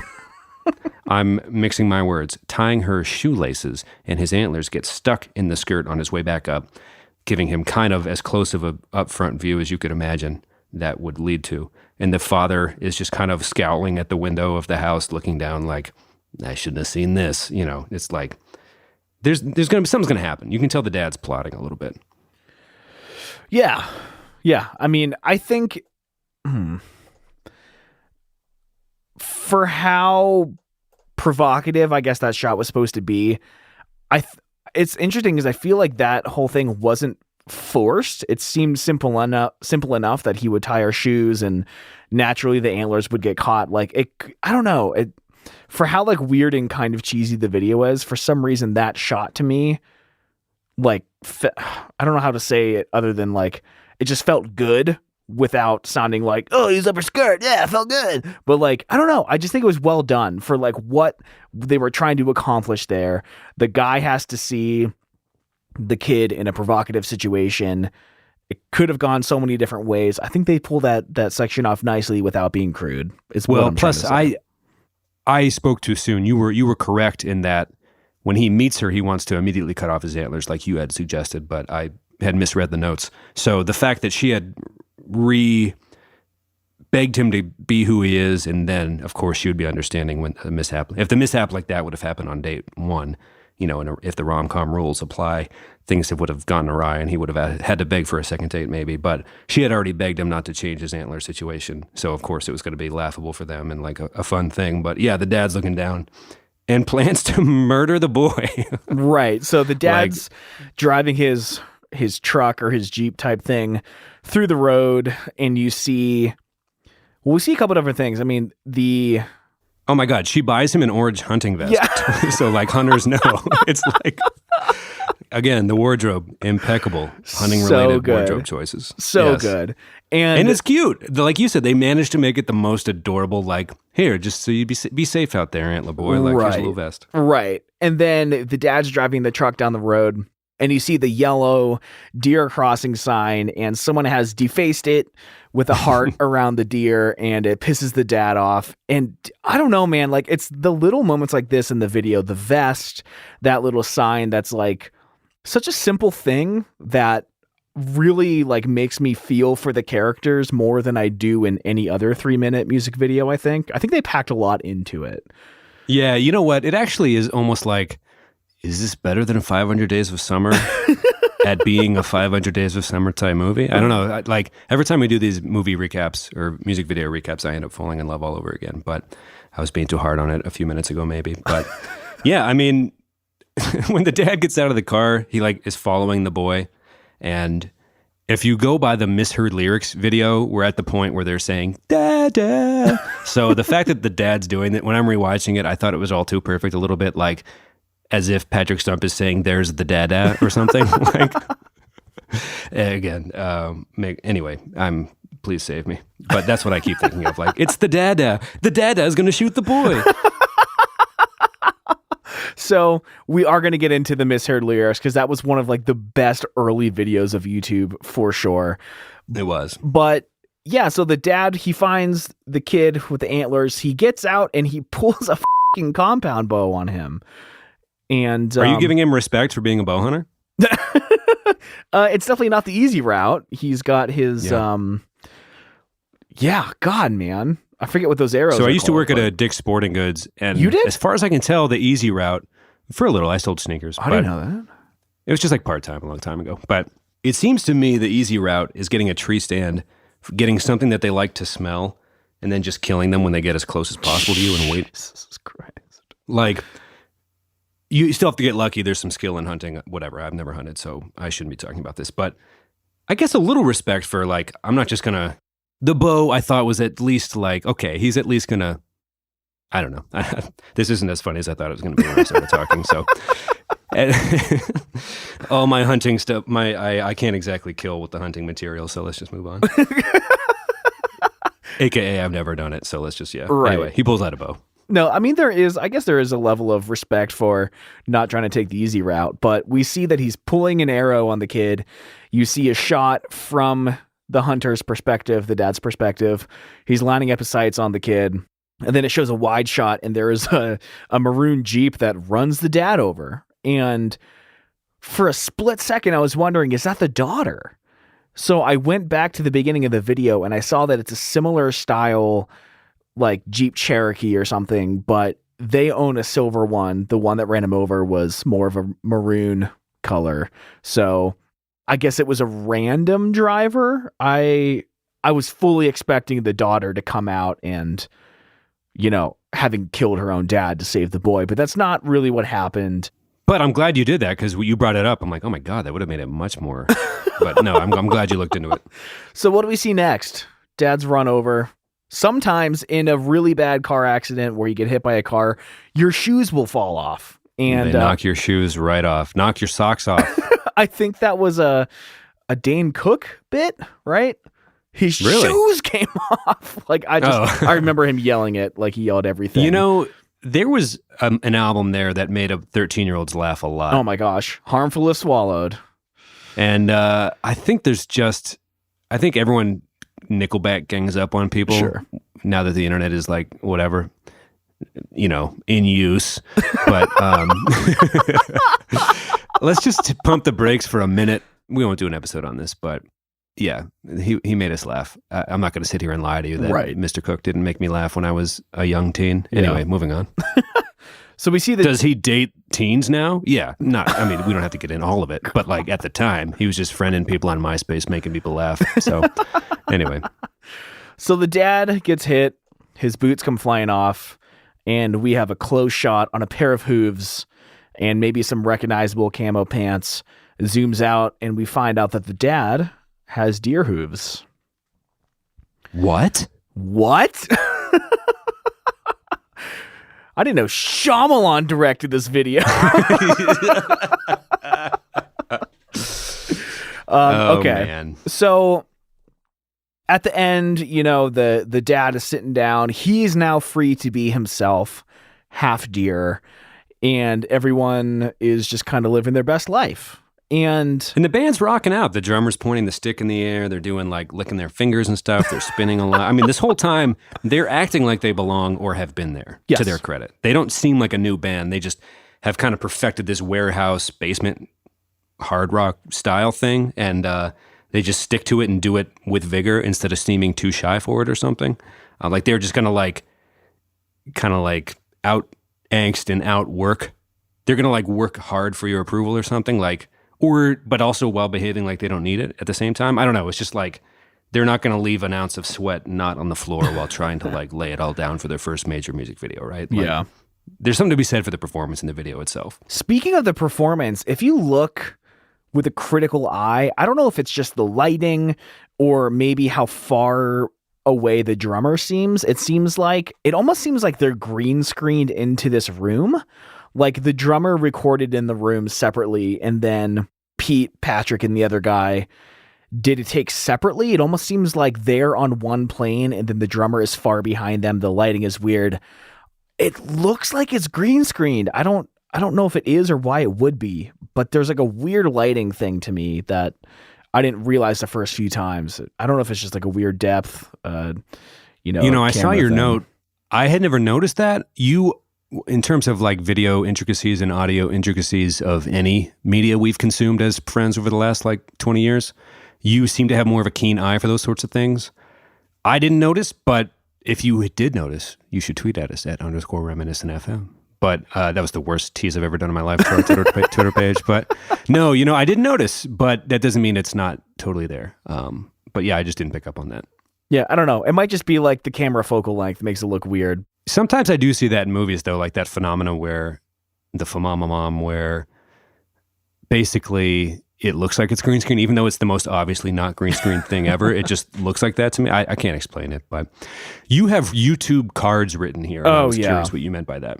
I'm mixing my words. Tying her shoelaces, and his antlers get stuck in the skirt on his way back up, giving him kind of as close of a upfront view as you could imagine that would lead to. And the father is just kind of scowling at the window of the house, looking down like, I shouldn't have seen this. You know, it's like, there's going to be, something's going to happen. You can tell the dad's plotting a little bit. Yeah. Yeah. I mean, I think for how provocative I guess that shot was supposed to be, it's interesting because I feel like that whole thing wasn't forced. It seemed simple enough that he would tie her shoes and naturally the antlers would get caught. Like it, I don't know. For how like weird and kind of cheesy the video is, for some reason that shot to me, like, I don't know how to say it other than like, it just felt good without sounding like, oh, he's up her skirt. Yeah, it felt good. But like, I don't know. I just think it was well done for like what they were trying to accomplish there. The guy has to see the kid in a provocative situation. It could have gone so many different ways. I think they pull that section off nicely without being crude. It's well, plus I spoke too soon. You were correct in that when he meets her, he wants to immediately cut off his antlers like you had suggested, but I had misread the notes. So the fact that she had begged him to be who he is, and then of course she would be understanding when a mishap, if the mishap like that would have happened on date one, you know, and if the rom-com rules apply, things would have gone awry and he would have had to beg for a second date maybe, but she had already begged him not to change his antler situation. So of course it was going to be laughable for them and like a fun thing. But yeah, the dad's looking down and plans to murder the boy. Right. So the dad's driving his truck or his Jeep type thing through the road, and we see a couple different things. I mean, oh my God, she buys him an orange hunting vest. Yeah. So like hunters know. It's like, again, the wardrobe, impeccable. Hunting related wardrobe choices. So good. And it's cute. Like you said, they managed to make it the most adorable, like, here, just so you be safe out there, Antler boy. Like, here's a little vest. Right. And then the dad's driving the truck down the road, and you see the yellow deer crossing sign, and someone has defaced it with a heart around the deer, and it pisses the dad off. And I don't know, man, like it's the little moments like this in the video, the vest, that little sign that's like such a simple thing that really like makes me feel for the characters more than I do in any other 3-minute music video. I think they packed a lot into it. Yeah. You know what? It actually is almost like, is this better than 500 Days of Summer at being a 500 Days of Summer type movie? I don't know. Like every time we do these movie recaps or music video recaps, I end up falling in love all over again. But I was being too hard on it a few minutes ago, maybe. But yeah, I mean, when the dad gets out of the car, he like is following the boy, and If you go by the misheard lyrics video, we're at the point where they're saying "dada." So the fact that the dad's doing it, when I'm rewatching it, I thought it was all too perfect. A little bit like as if Patrick Stump is saying "there's the dada" or something. Like again, anyway, please save me. But that's what I keep thinking of. Like it's the dada. The dada is going to shoot the boy. So we are going to get into the misheard lyrics because that was one of like the best early videos of YouTube for sure. It was. But yeah, so the dad, he finds the kid with the antlers. He gets out and he pulls a fucking compound bow on him. And are you giving him respect for being a bow hunter? It's definitely not the easy route. He's got his God, man. I forget what those arrows are. So I used to called, work at a Dick's Sporting Goods, and you did? As far as I can tell, the easy route for a little, I sold sneakers. I didn't know that. It was just like part-time a long time ago. But it seems to me the easy route is getting a tree stand, getting something that they like to smell, and then just killing them when they get as close as possible to you and wait. Jesus Christ. Like, you still have to get lucky. There's some skill in hunting, whatever. I've never hunted, so I shouldn't be talking about this. But I guess a little respect for, like, I'm not just going to... The bow, I thought, was at least like, okay, he's at least going to... I don't know. This isn't as funny as I thought it was going to be when I started talking. So, all my hunting stuff, I can't exactly kill with the hunting material. So let's just move on. AKA, I've never done it. So let's just Right. Anyway, he pulls out a bow. No, I mean, I guess there is a level of respect for not trying to take the easy route, but we see that he's pulling an arrow on the kid. You see a shot from the hunter's perspective, the dad's perspective. He's lining up his sights on the kid. And then it shows a wide shot, and there is a maroon Jeep that runs the dad over. And for a split second, I was wondering, is that the daughter? So I went back to the beginning of the video, and I saw that it's a similar style, like Jeep Cherokee or something, but they own a silver one. The one that ran him over was more of a maroon color. So I guess it was a random driver. I was fully expecting the daughter to come out and... having killed her own dad to save the boy, but that's not really what happened. But I'm glad you did that because you brought it up. I'm like, oh my God, that would have made it much more. But no, I'm glad you looked into it. So what do we see next? Dad's run over. Sometimes in a really bad car accident where you get hit by a car, your shoes will fall off. And they knock your shoes right off. Knock your socks off. I think that was a Dane Cook bit, right? His shoes came off. Like I remember him yelling it, like he yelled everything. There was an album there that made 13-year-olds laugh a lot. Oh my gosh. Harmful if Swallowed. And I think everyone Nickelback gangs up on people. Sure. Now that the internet is like, whatever, in use. But let's just pump the brakes for a minute. We won't do an episode on this, but yeah, he made us laugh. I'm not going to sit here and lie to you that Mr. Cook didn't make me laugh when I was a young teen. Anyway, moving on. So we see that. Does he date teens now? Yeah. We don't have to get in all of it. But like at the time, he was just friending people on MySpace, making people laugh. So anyway. So the dad gets hit. His boots come flying off. And we have a close shot on a pair of hooves and maybe some recognizable camo pants. It zooms out and we find out that the dad has deer hooves. What? I didn't know Shyamalan directed this video. Okay. Man. So at the end, the dad is sitting down. He's now free to be himself, half deer, and everyone is just kind of living their best life. And the band's rocking out. The drummer's pointing the stick in the air. They're doing like licking their fingers and stuff. They're spinning a lot. I mean, this whole time they're acting like they belong or have been there, to their credit. They don't seem like a new band. They just have kind of perfected this warehouse basement hard rock style thing. And they just stick to it and do it with vigor instead of seeming too shy for it or something. Like they're just going to kind of out angst and out work. They're going to work hard for your approval or something but also while behaving like they don't need it at the same time. I don't know. It's just they're not going to leave an ounce of sweat not on the floor while trying to lay it all down for their first major music video, right? Yeah. There's something to be said for the performance in the video itself. Speaking of the performance, if you look with a critical eye. I don't know if it's just the lighting or maybe how far away the drummer seems. It almost seems like they're green screened into this room. Like the drummer recorded in the room separately, and then Pete, Patrick, and the other guy did a take separately. It almost seems like they're on one plane and then the drummer is far behind them. The lighting is weird. It looks like it's green screened. I don't know if it is or why it would be, but there's like a weird lighting thing to me that I didn't realize the first few times. I don't know if it's just like a weird depth, I saw your note. I had never noticed that. In terms of like video intricacies and audio intricacies of any media we've consumed as friends over the last like 20 years, you seem to have more of a keen eye for those sorts of things. I didn't notice, but if you did notice, you should tweet at us at _reminiscentfm. But that was the worst tease I've ever done in my life to our Twitter page. But no, I didn't notice, but that doesn't mean it's not totally there. But yeah, I just didn't pick up on that. Yeah, I don't know. It might just be like the camera focal length makes it look weird. Sometimes I do see that in movies, though, like that phenomena where where basically it looks like it's green screen, even though it's the most obviously not green screen thing ever. It just looks like that to me. I can't explain it, but you have YouTube cards written here. I was curious what you meant by that.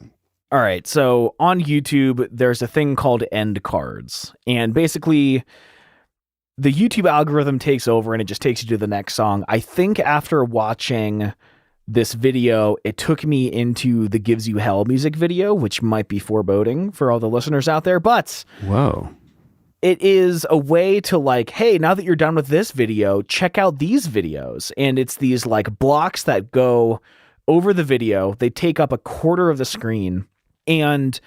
All right. So on YouTube, there's a thing called end cards. And basically, the YouTube algorithm takes over and it just takes you to the next song. I think after watching this video, it took me into the Gives You Hell music video, which might be foreboding for all the listeners out there. But whoa, it is a way to like, hey, now that you're done with this video, check out these videos. And it's these like blocks that go over the video. They take up a quarter of the screen. And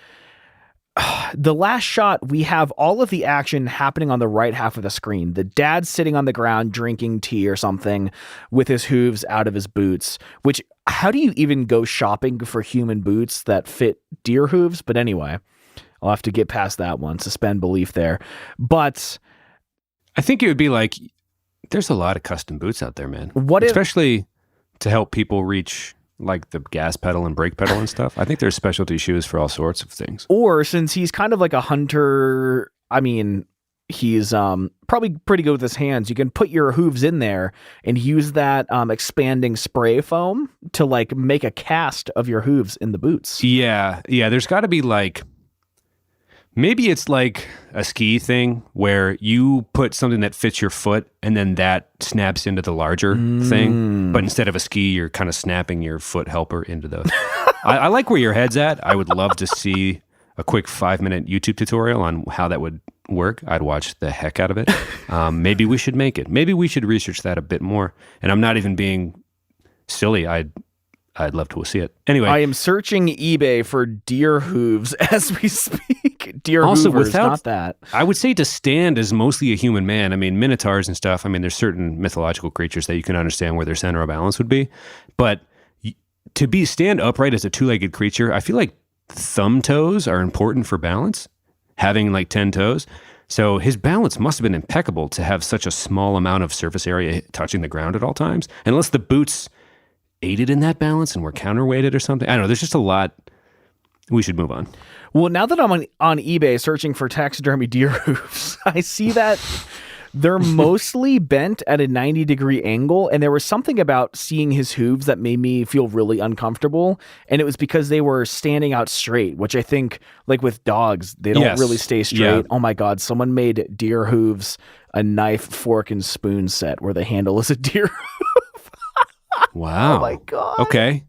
the last shot, we have all of the action happening on the right half of the screen. The dad's sitting on the ground drinking tea or something with his hooves out of his boots, which how do you even go shopping for human boots that fit deer hooves? But anyway, I'll have to get past that one, suspend belief there. But I think it would be like, there's a lot of custom boots out there, man. Especially to help people reach like the gas pedal and brake pedal and stuff. I think there's specialty shoes for all sorts of things. Or since he's kind of like a hunter, I mean, he's probably pretty good with his hands. You can put your hooves in there and use that expanding spray foam to like make a cast of your hooves in the boots. Yeah. There's got to be like, maybe it's like a ski thing where you put something that fits your foot and then that snaps into the larger thing. But instead of a ski, you're kind of snapping your foot helper into the... I like where your head's at. I would love to see a quick 5-minute YouTube tutorial on how that would work. I'd watch the heck out of it. Maybe we should make it. Maybe we should research that a bit more. And I'm not even being silly. I'd love to see it. Anyway. I am searching eBay for deer hooves as we speak. Deer hoovers, not that. I would say to stand as mostly a human man. I mean, minotaurs and stuff. I mean, there's certain mythological creatures that you can understand where their center of balance would be. But to stand upright as a two-legged creature, I feel like thumb toes are important for balance, having like 10 toes. So his balance must have been impeccable to have such a small amount of surface area touching the ground at all times. Unless the boots aided in that balance and were counterweighted or something. I don't know. There's just a lot. We should move on. Well, now that I'm on eBay searching for taxidermy deer hooves, I see that they're mostly bent at a 90-degree angle. And there was something about seeing his hooves that made me feel really uncomfortable. And it was because they were standing out straight, which I think, like with dogs, they don't really stay straight. Yeah. Oh my God, someone made deer hooves a knife, fork, and spoon set where the handle is a deer hoof. Wow. Oh my God. Okay.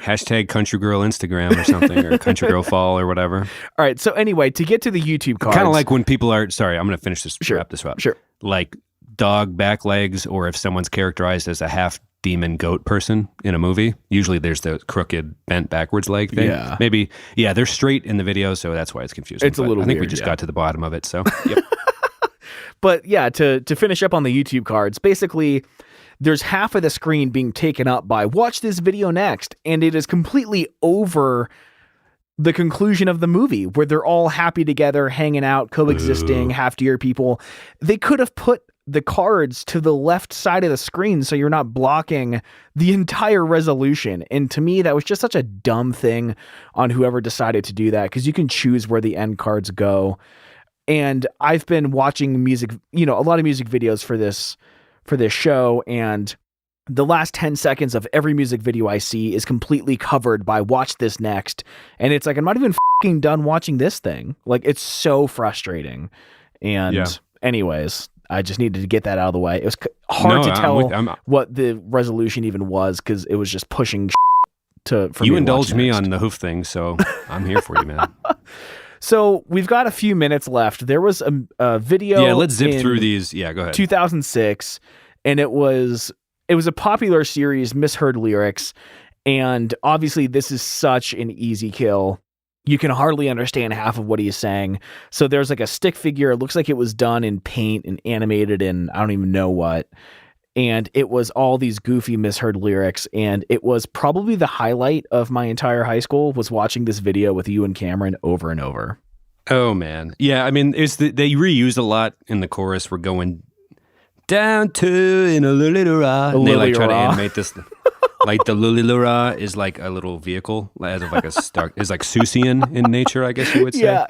Hashtag country girl Instagram or something, or country girl fall or whatever. All right. So anyway, to get to the YouTube cards. Kind of like when people are, sorry, I'm going to finish this, wrap this up. Sure. Like dog back legs, or if someone's characterized as a half demon goat person in a movie, usually there's the crooked bent backwards leg thing. Yeah. Maybe, they're straight in the video, so that's why it's confusing. It's a little I think weird, we just got to the bottom of it, so yep. But yeah, to finish up on the YouTube cards, basically there's half of the screen being taken up by watch this video next, and it is completely over the conclusion of the movie where they're all happy together, hanging out, coexisting, half-deer people. They could have put the cards to the left side of the screen so you're not blocking the entire resolution. And to me, that was just such a dumb thing on whoever decided to do that, because you can choose where the end cards go. And I've been watching music, a lot of music videos for this show, and the last 10 seconds of every music video I see is completely covered by watch this next. And it's like, I'm not even fucking done watching this thing. Like, it's so frustrating. And anyways, I just needed to get that out of the way. It was hard to tell what the resolution even was, because it was just pushing for you indulged me on the hoof thing, so I'm here for you, man. So we've got a few minutes left. There was a video. Yeah, let's zip through these. Yeah, go ahead. 2006, and it was a popular series, misheard lyrics, and obviously this is such an easy kill. You can hardly understand half of what he is saying. So there's like a stick figure. It looks like it was done in paint and animated and I don't even know what. And it was all these goofy misheard lyrics. And it was probably the highlight of my entire high school, was watching this video with you and Cameron over and over. Oh, man. Yeah, I mean, they reused a lot in the chorus. We're going down to in a little and they like try to animate this. Like the Lulilura is like a little vehicle, as of like a star, is like Seussian in nature, I guess you would say. Yeah.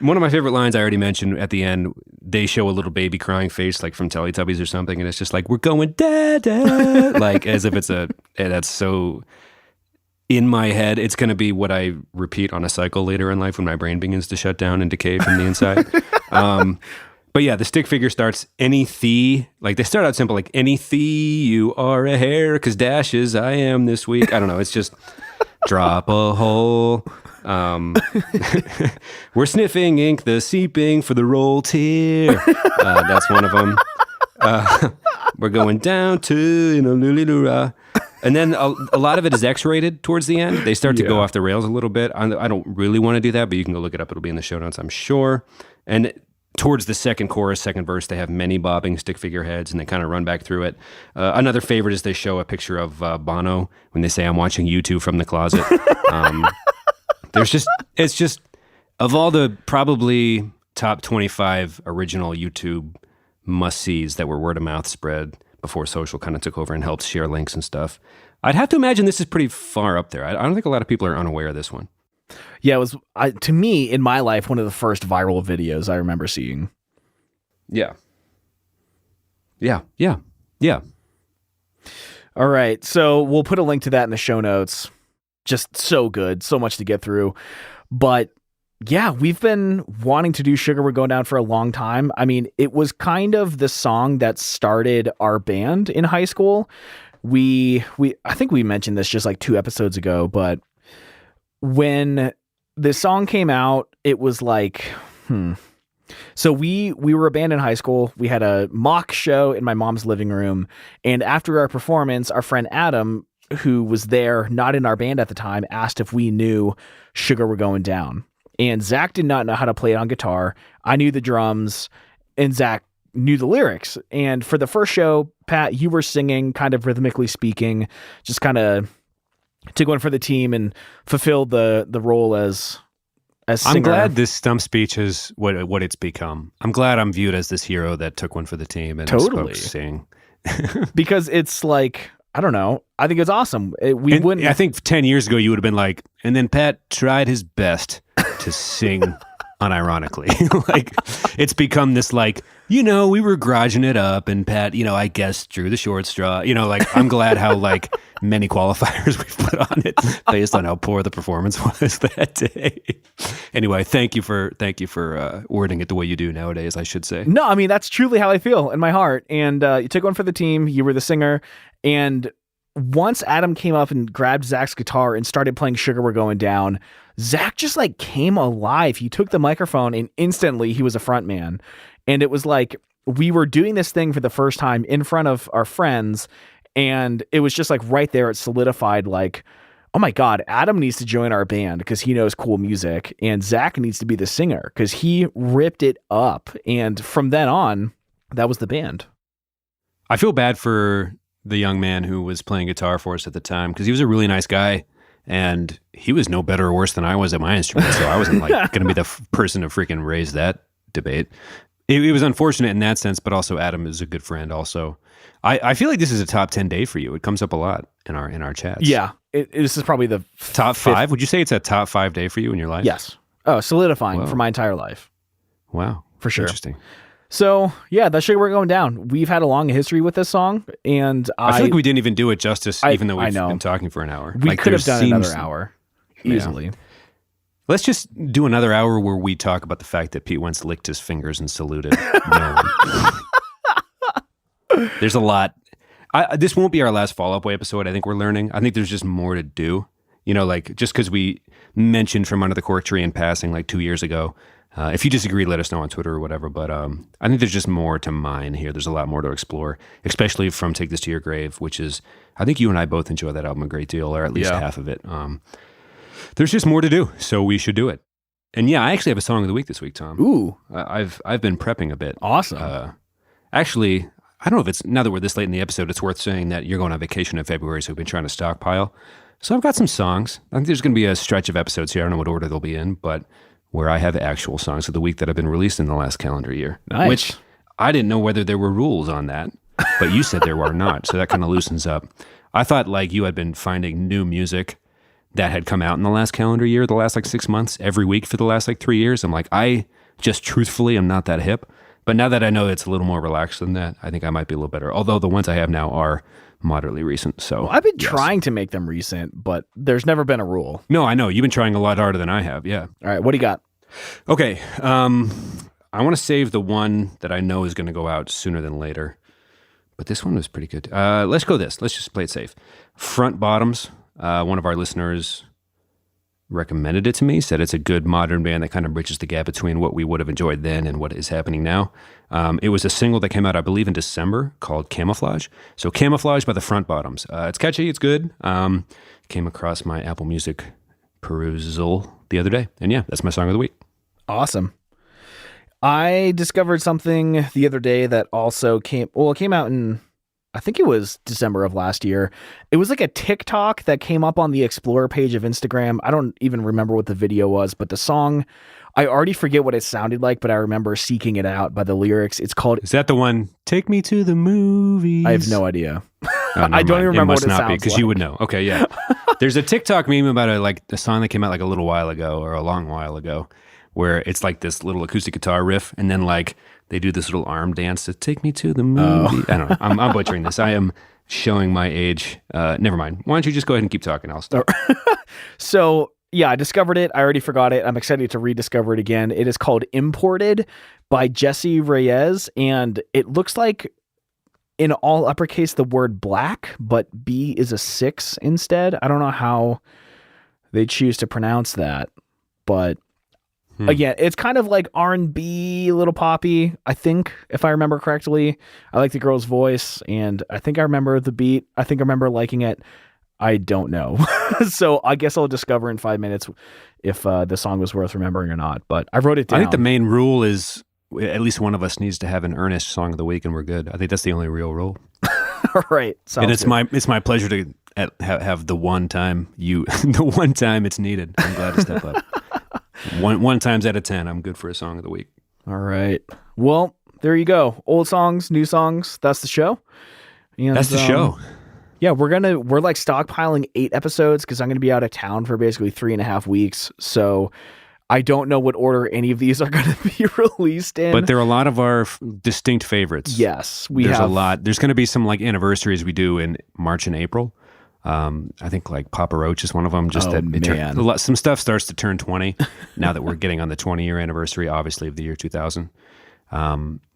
One of my favorite lines I already mentioned at the end, they show a little baby crying face like from Teletubbies or something, and it's just like, we're going da da, like as if it's that's so in my head. It's going to be what I repeat on a cycle later in life when my brain begins to shut down and decay from the inside. But yeah, the stick figure starts, any thee, like they start out simple, like any thee, you are a hare, cause dashes I am this week. I don't know. It's just drop a hole. We're sniffing ink, the seeping for the roll tear. That's one of them. We're going down to in a lulilura. And then a lot of it is X-rated towards the end. They start to go off the rails a little bit. I don't really want to do that, but you can go look it up. It'll be in the show notes, I'm sure. And towards the second chorus, second verse, they have many bobbing stick figure heads, and they kind of run back through it. Another favorite is they show a picture of Bono when they say, I'm watching U2 from the closet. It's just, of all the probably top 25 original YouTube must-sees that were word of mouth spread before social kind of took over and helped share links and stuff, I'd have to imagine this is pretty far up there. I don't think a lot of people are unaware of this one. Yeah, it was, to me, in my life, one of the first viral videos I remember seeing. Yeah. All right, so we'll put a link to that in the show notes. Just so good, so much to get through. But yeah, we've been wanting to do Sugar We're Goin Down for a long time. I mean, it was kind of the song that started our band in high school. I think we mentioned this just like 2 episodes ago, but when this song came out, it was like, So we were a band in high school. We had a mock show in my mom's living room. And after our performance, our friend Adam, who was there, not in our band at the time, asked if we knew Sugar We're Goin Down. And Zach did not know how to play it on guitar. I knew the drums, and Zach knew the lyrics. And for the first show, Pat, you were singing, kind of rhythmically speaking, just kind of took one for the team and fulfilled the role as singer. I'm glad this stump speech is what it's become. I'm glad I'm viewed as this hero that took one for the team and spoke to sing. Because it's like, I don't know. I think it's awesome. I think 10 years ago you would have been like, and then Pat tried his best to sing unironically. Like, it's become this like, we were garaging it up and Pat, I guess drew the short straw. Like, I'm glad how like many qualifiers we've put on it based on how poor the performance was that day. Anyway, thank you for wording it the way you do nowadays, I should say. No, I mean, that's truly how I feel in my heart. And you took one for the team. You were the singer. And once Adam came up and grabbed Zach's guitar and started playing Sugar We're Goin Down, Zach just like came alive. He took the microphone and instantly he was a front man. And it was like, we were doing this thing for the first time in front of our friends. And it was just like right there, it solidified like, oh my God, Adam needs to join our band because he knows cool music. And Zach needs to be the singer because he ripped it up. And from then on, that was the band. I feel bad for the young man who was playing guitar for us at the time because he was a really nice guy. And he was no better or worse than I was at my instrument. So I wasn't like going to be the person to freaking raise that debate. It was unfortunate in that sense, but also Adam is a good friend also. I feel like this is a top 10 day for you. It comes up a lot in our chats. Yeah. This is probably the top 5. Would you say it's a top 5 day for you in your life? Yes. Oh, solidifying Whoa. for my entire life. Wow. For sure. Interesting. So, yeah, that's Sugar We're Going Down. We've had a long history with this song, and I feel like we didn't even do it justice, even though we've been talking for an hour. We like, could have done another hour easily. Yeah. Let's just do another hour where we talk about the fact that Pete Wentz licked his fingers and saluted no one. There's a lot. This won't be our last Fall Out Boy episode, I think we're learning. I think there's just more to do. You know, like, just because we mentioned From Under the Cork Tree in passing like 2 years ago. If you disagree, let us know on Twitter or whatever. But I think there's just more to mine here. There's a lot more to explore, especially from Take This to Your Grave, which is, I think you and I both enjoy that album a great deal, or at least half of it. There's just more to do, so we should do it. And yeah, I actually have a song of the week this week, Tom. Ooh. I've been prepping a bit. Awesome. Actually, I don't know if it's, now that we're this late in the episode, it's worth saying that you're going on vacation in February, so we've been trying to stockpile. So I've got some songs. I think there's going to be a stretch of episodes here. I don't know what order they'll be in, but where I have actual songs of the week that have been released in the last calendar year. Nice. Which I didn't know whether there were rules on that, but you said there were not, so that kind of loosens up. I thought like you had been finding new music that had come out in the last calendar year, the last like 6 months, every week for the last like 3 years. I'm like, I just truthfully am not that hip. But now that I know it's a little more relaxed than that, I think I might be a little better. Although the ones I have now are moderately recent. So well, I've been trying to make them recent, but there's never been a rule. No, I know. You've been trying a lot harder than I have. Yeah. All right. What do you got? Okay. I want to save the one that I know is going to go out sooner than later. But this one was pretty good. Let's go this. Let's just play it safe. Front Bottoms. One of our listeners recommended it to me, said it's a good modern band that kind of bridges the gap between what we would have enjoyed then and what is happening now. It was a single that came out, I believe, in December called Camouflage. So Camouflage by the Front Bottoms. It's catchy. It's good. Came across my Apple Music perusal the other day. And yeah, that's my song of the week. Awesome. I discovered something the other day that also came out in, I think it was December of last year. It was like a TikTok that came up on the Explorer page of Instagram. I don't even remember what the video was, but the song, I already forget what it sounded like, but I remember seeking it out by the lyrics. It's called... Is that the one, Take Me to the Movies? I have no idea. Oh, I don't even remember what it sounds because like. you would know. Okay, yeah. There's a TikTok meme about a song that came out like a little while ago or a long while ago where it's like this little acoustic guitar riff and then like they do this little arm dance to Take Me to the Movie. I don't know. I'm butchering this. I am showing my age. Never mind. Why don't you just go ahead and keep talking? I'll stop. So, yeah, I discovered it. I already forgot it. I'm excited to rediscover it again. It is called Imported by Jesse Reyes, and it looks like in all uppercase the word black, but B is a 6 instead. I don't know how they choose to pronounce that, but again, it's kind of like R&B, little poppy, I think, if I remember correctly. I like the girl's voice, and I think I remember the beat. I think I remember liking it. I don't know. So I guess I'll discover in 5 minutes if the song was worth remembering or not. But I wrote it down. I think the main rule is at least one of us needs to have an earnest song of the week, and we're good. I think that's the only real rule. All right. And it's my pleasure to have the one time the one time it's needed. I'm glad to step up. One times out of 10, I'm good for a song of the week. All right. Well, there you go. Old songs, new songs. That's the show. And, that's the show. Yeah, we're like stockpiling 8 episodes because I'm gonna be out of town for basically 3.5 weeks. So I don't know what order any of these are gonna be released in. But there are a lot of our distinct favorites. Yes, there's a lot. There's going to be some like anniversaries we do in March and April. I think like Papa Roach is one of them. Just some stuff starts to turn 20 now that we're getting on the 20-year anniversary, obviously, of the year 2000.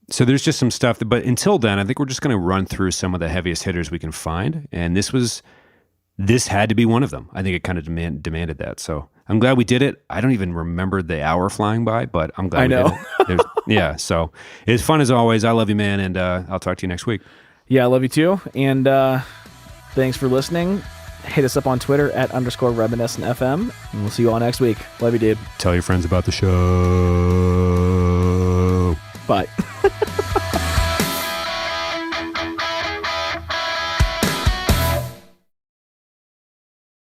So there's just some stuff. But until then, I think we're just going to run through some of the heaviest hitters we can find. And this had to be one of them. I think it kind of demanded that. So I'm glad we did it. I don't even remember the hour flying by, but I'm glad we did it. Yeah, so it's fun as always. I love you, man, and I'll talk to you next week. Yeah, I love you too. And thanks for listening. Hit us up on Twitter @_reminiscentfm, and we'll see you all next week. Love you, dude. Tell your friends about the show.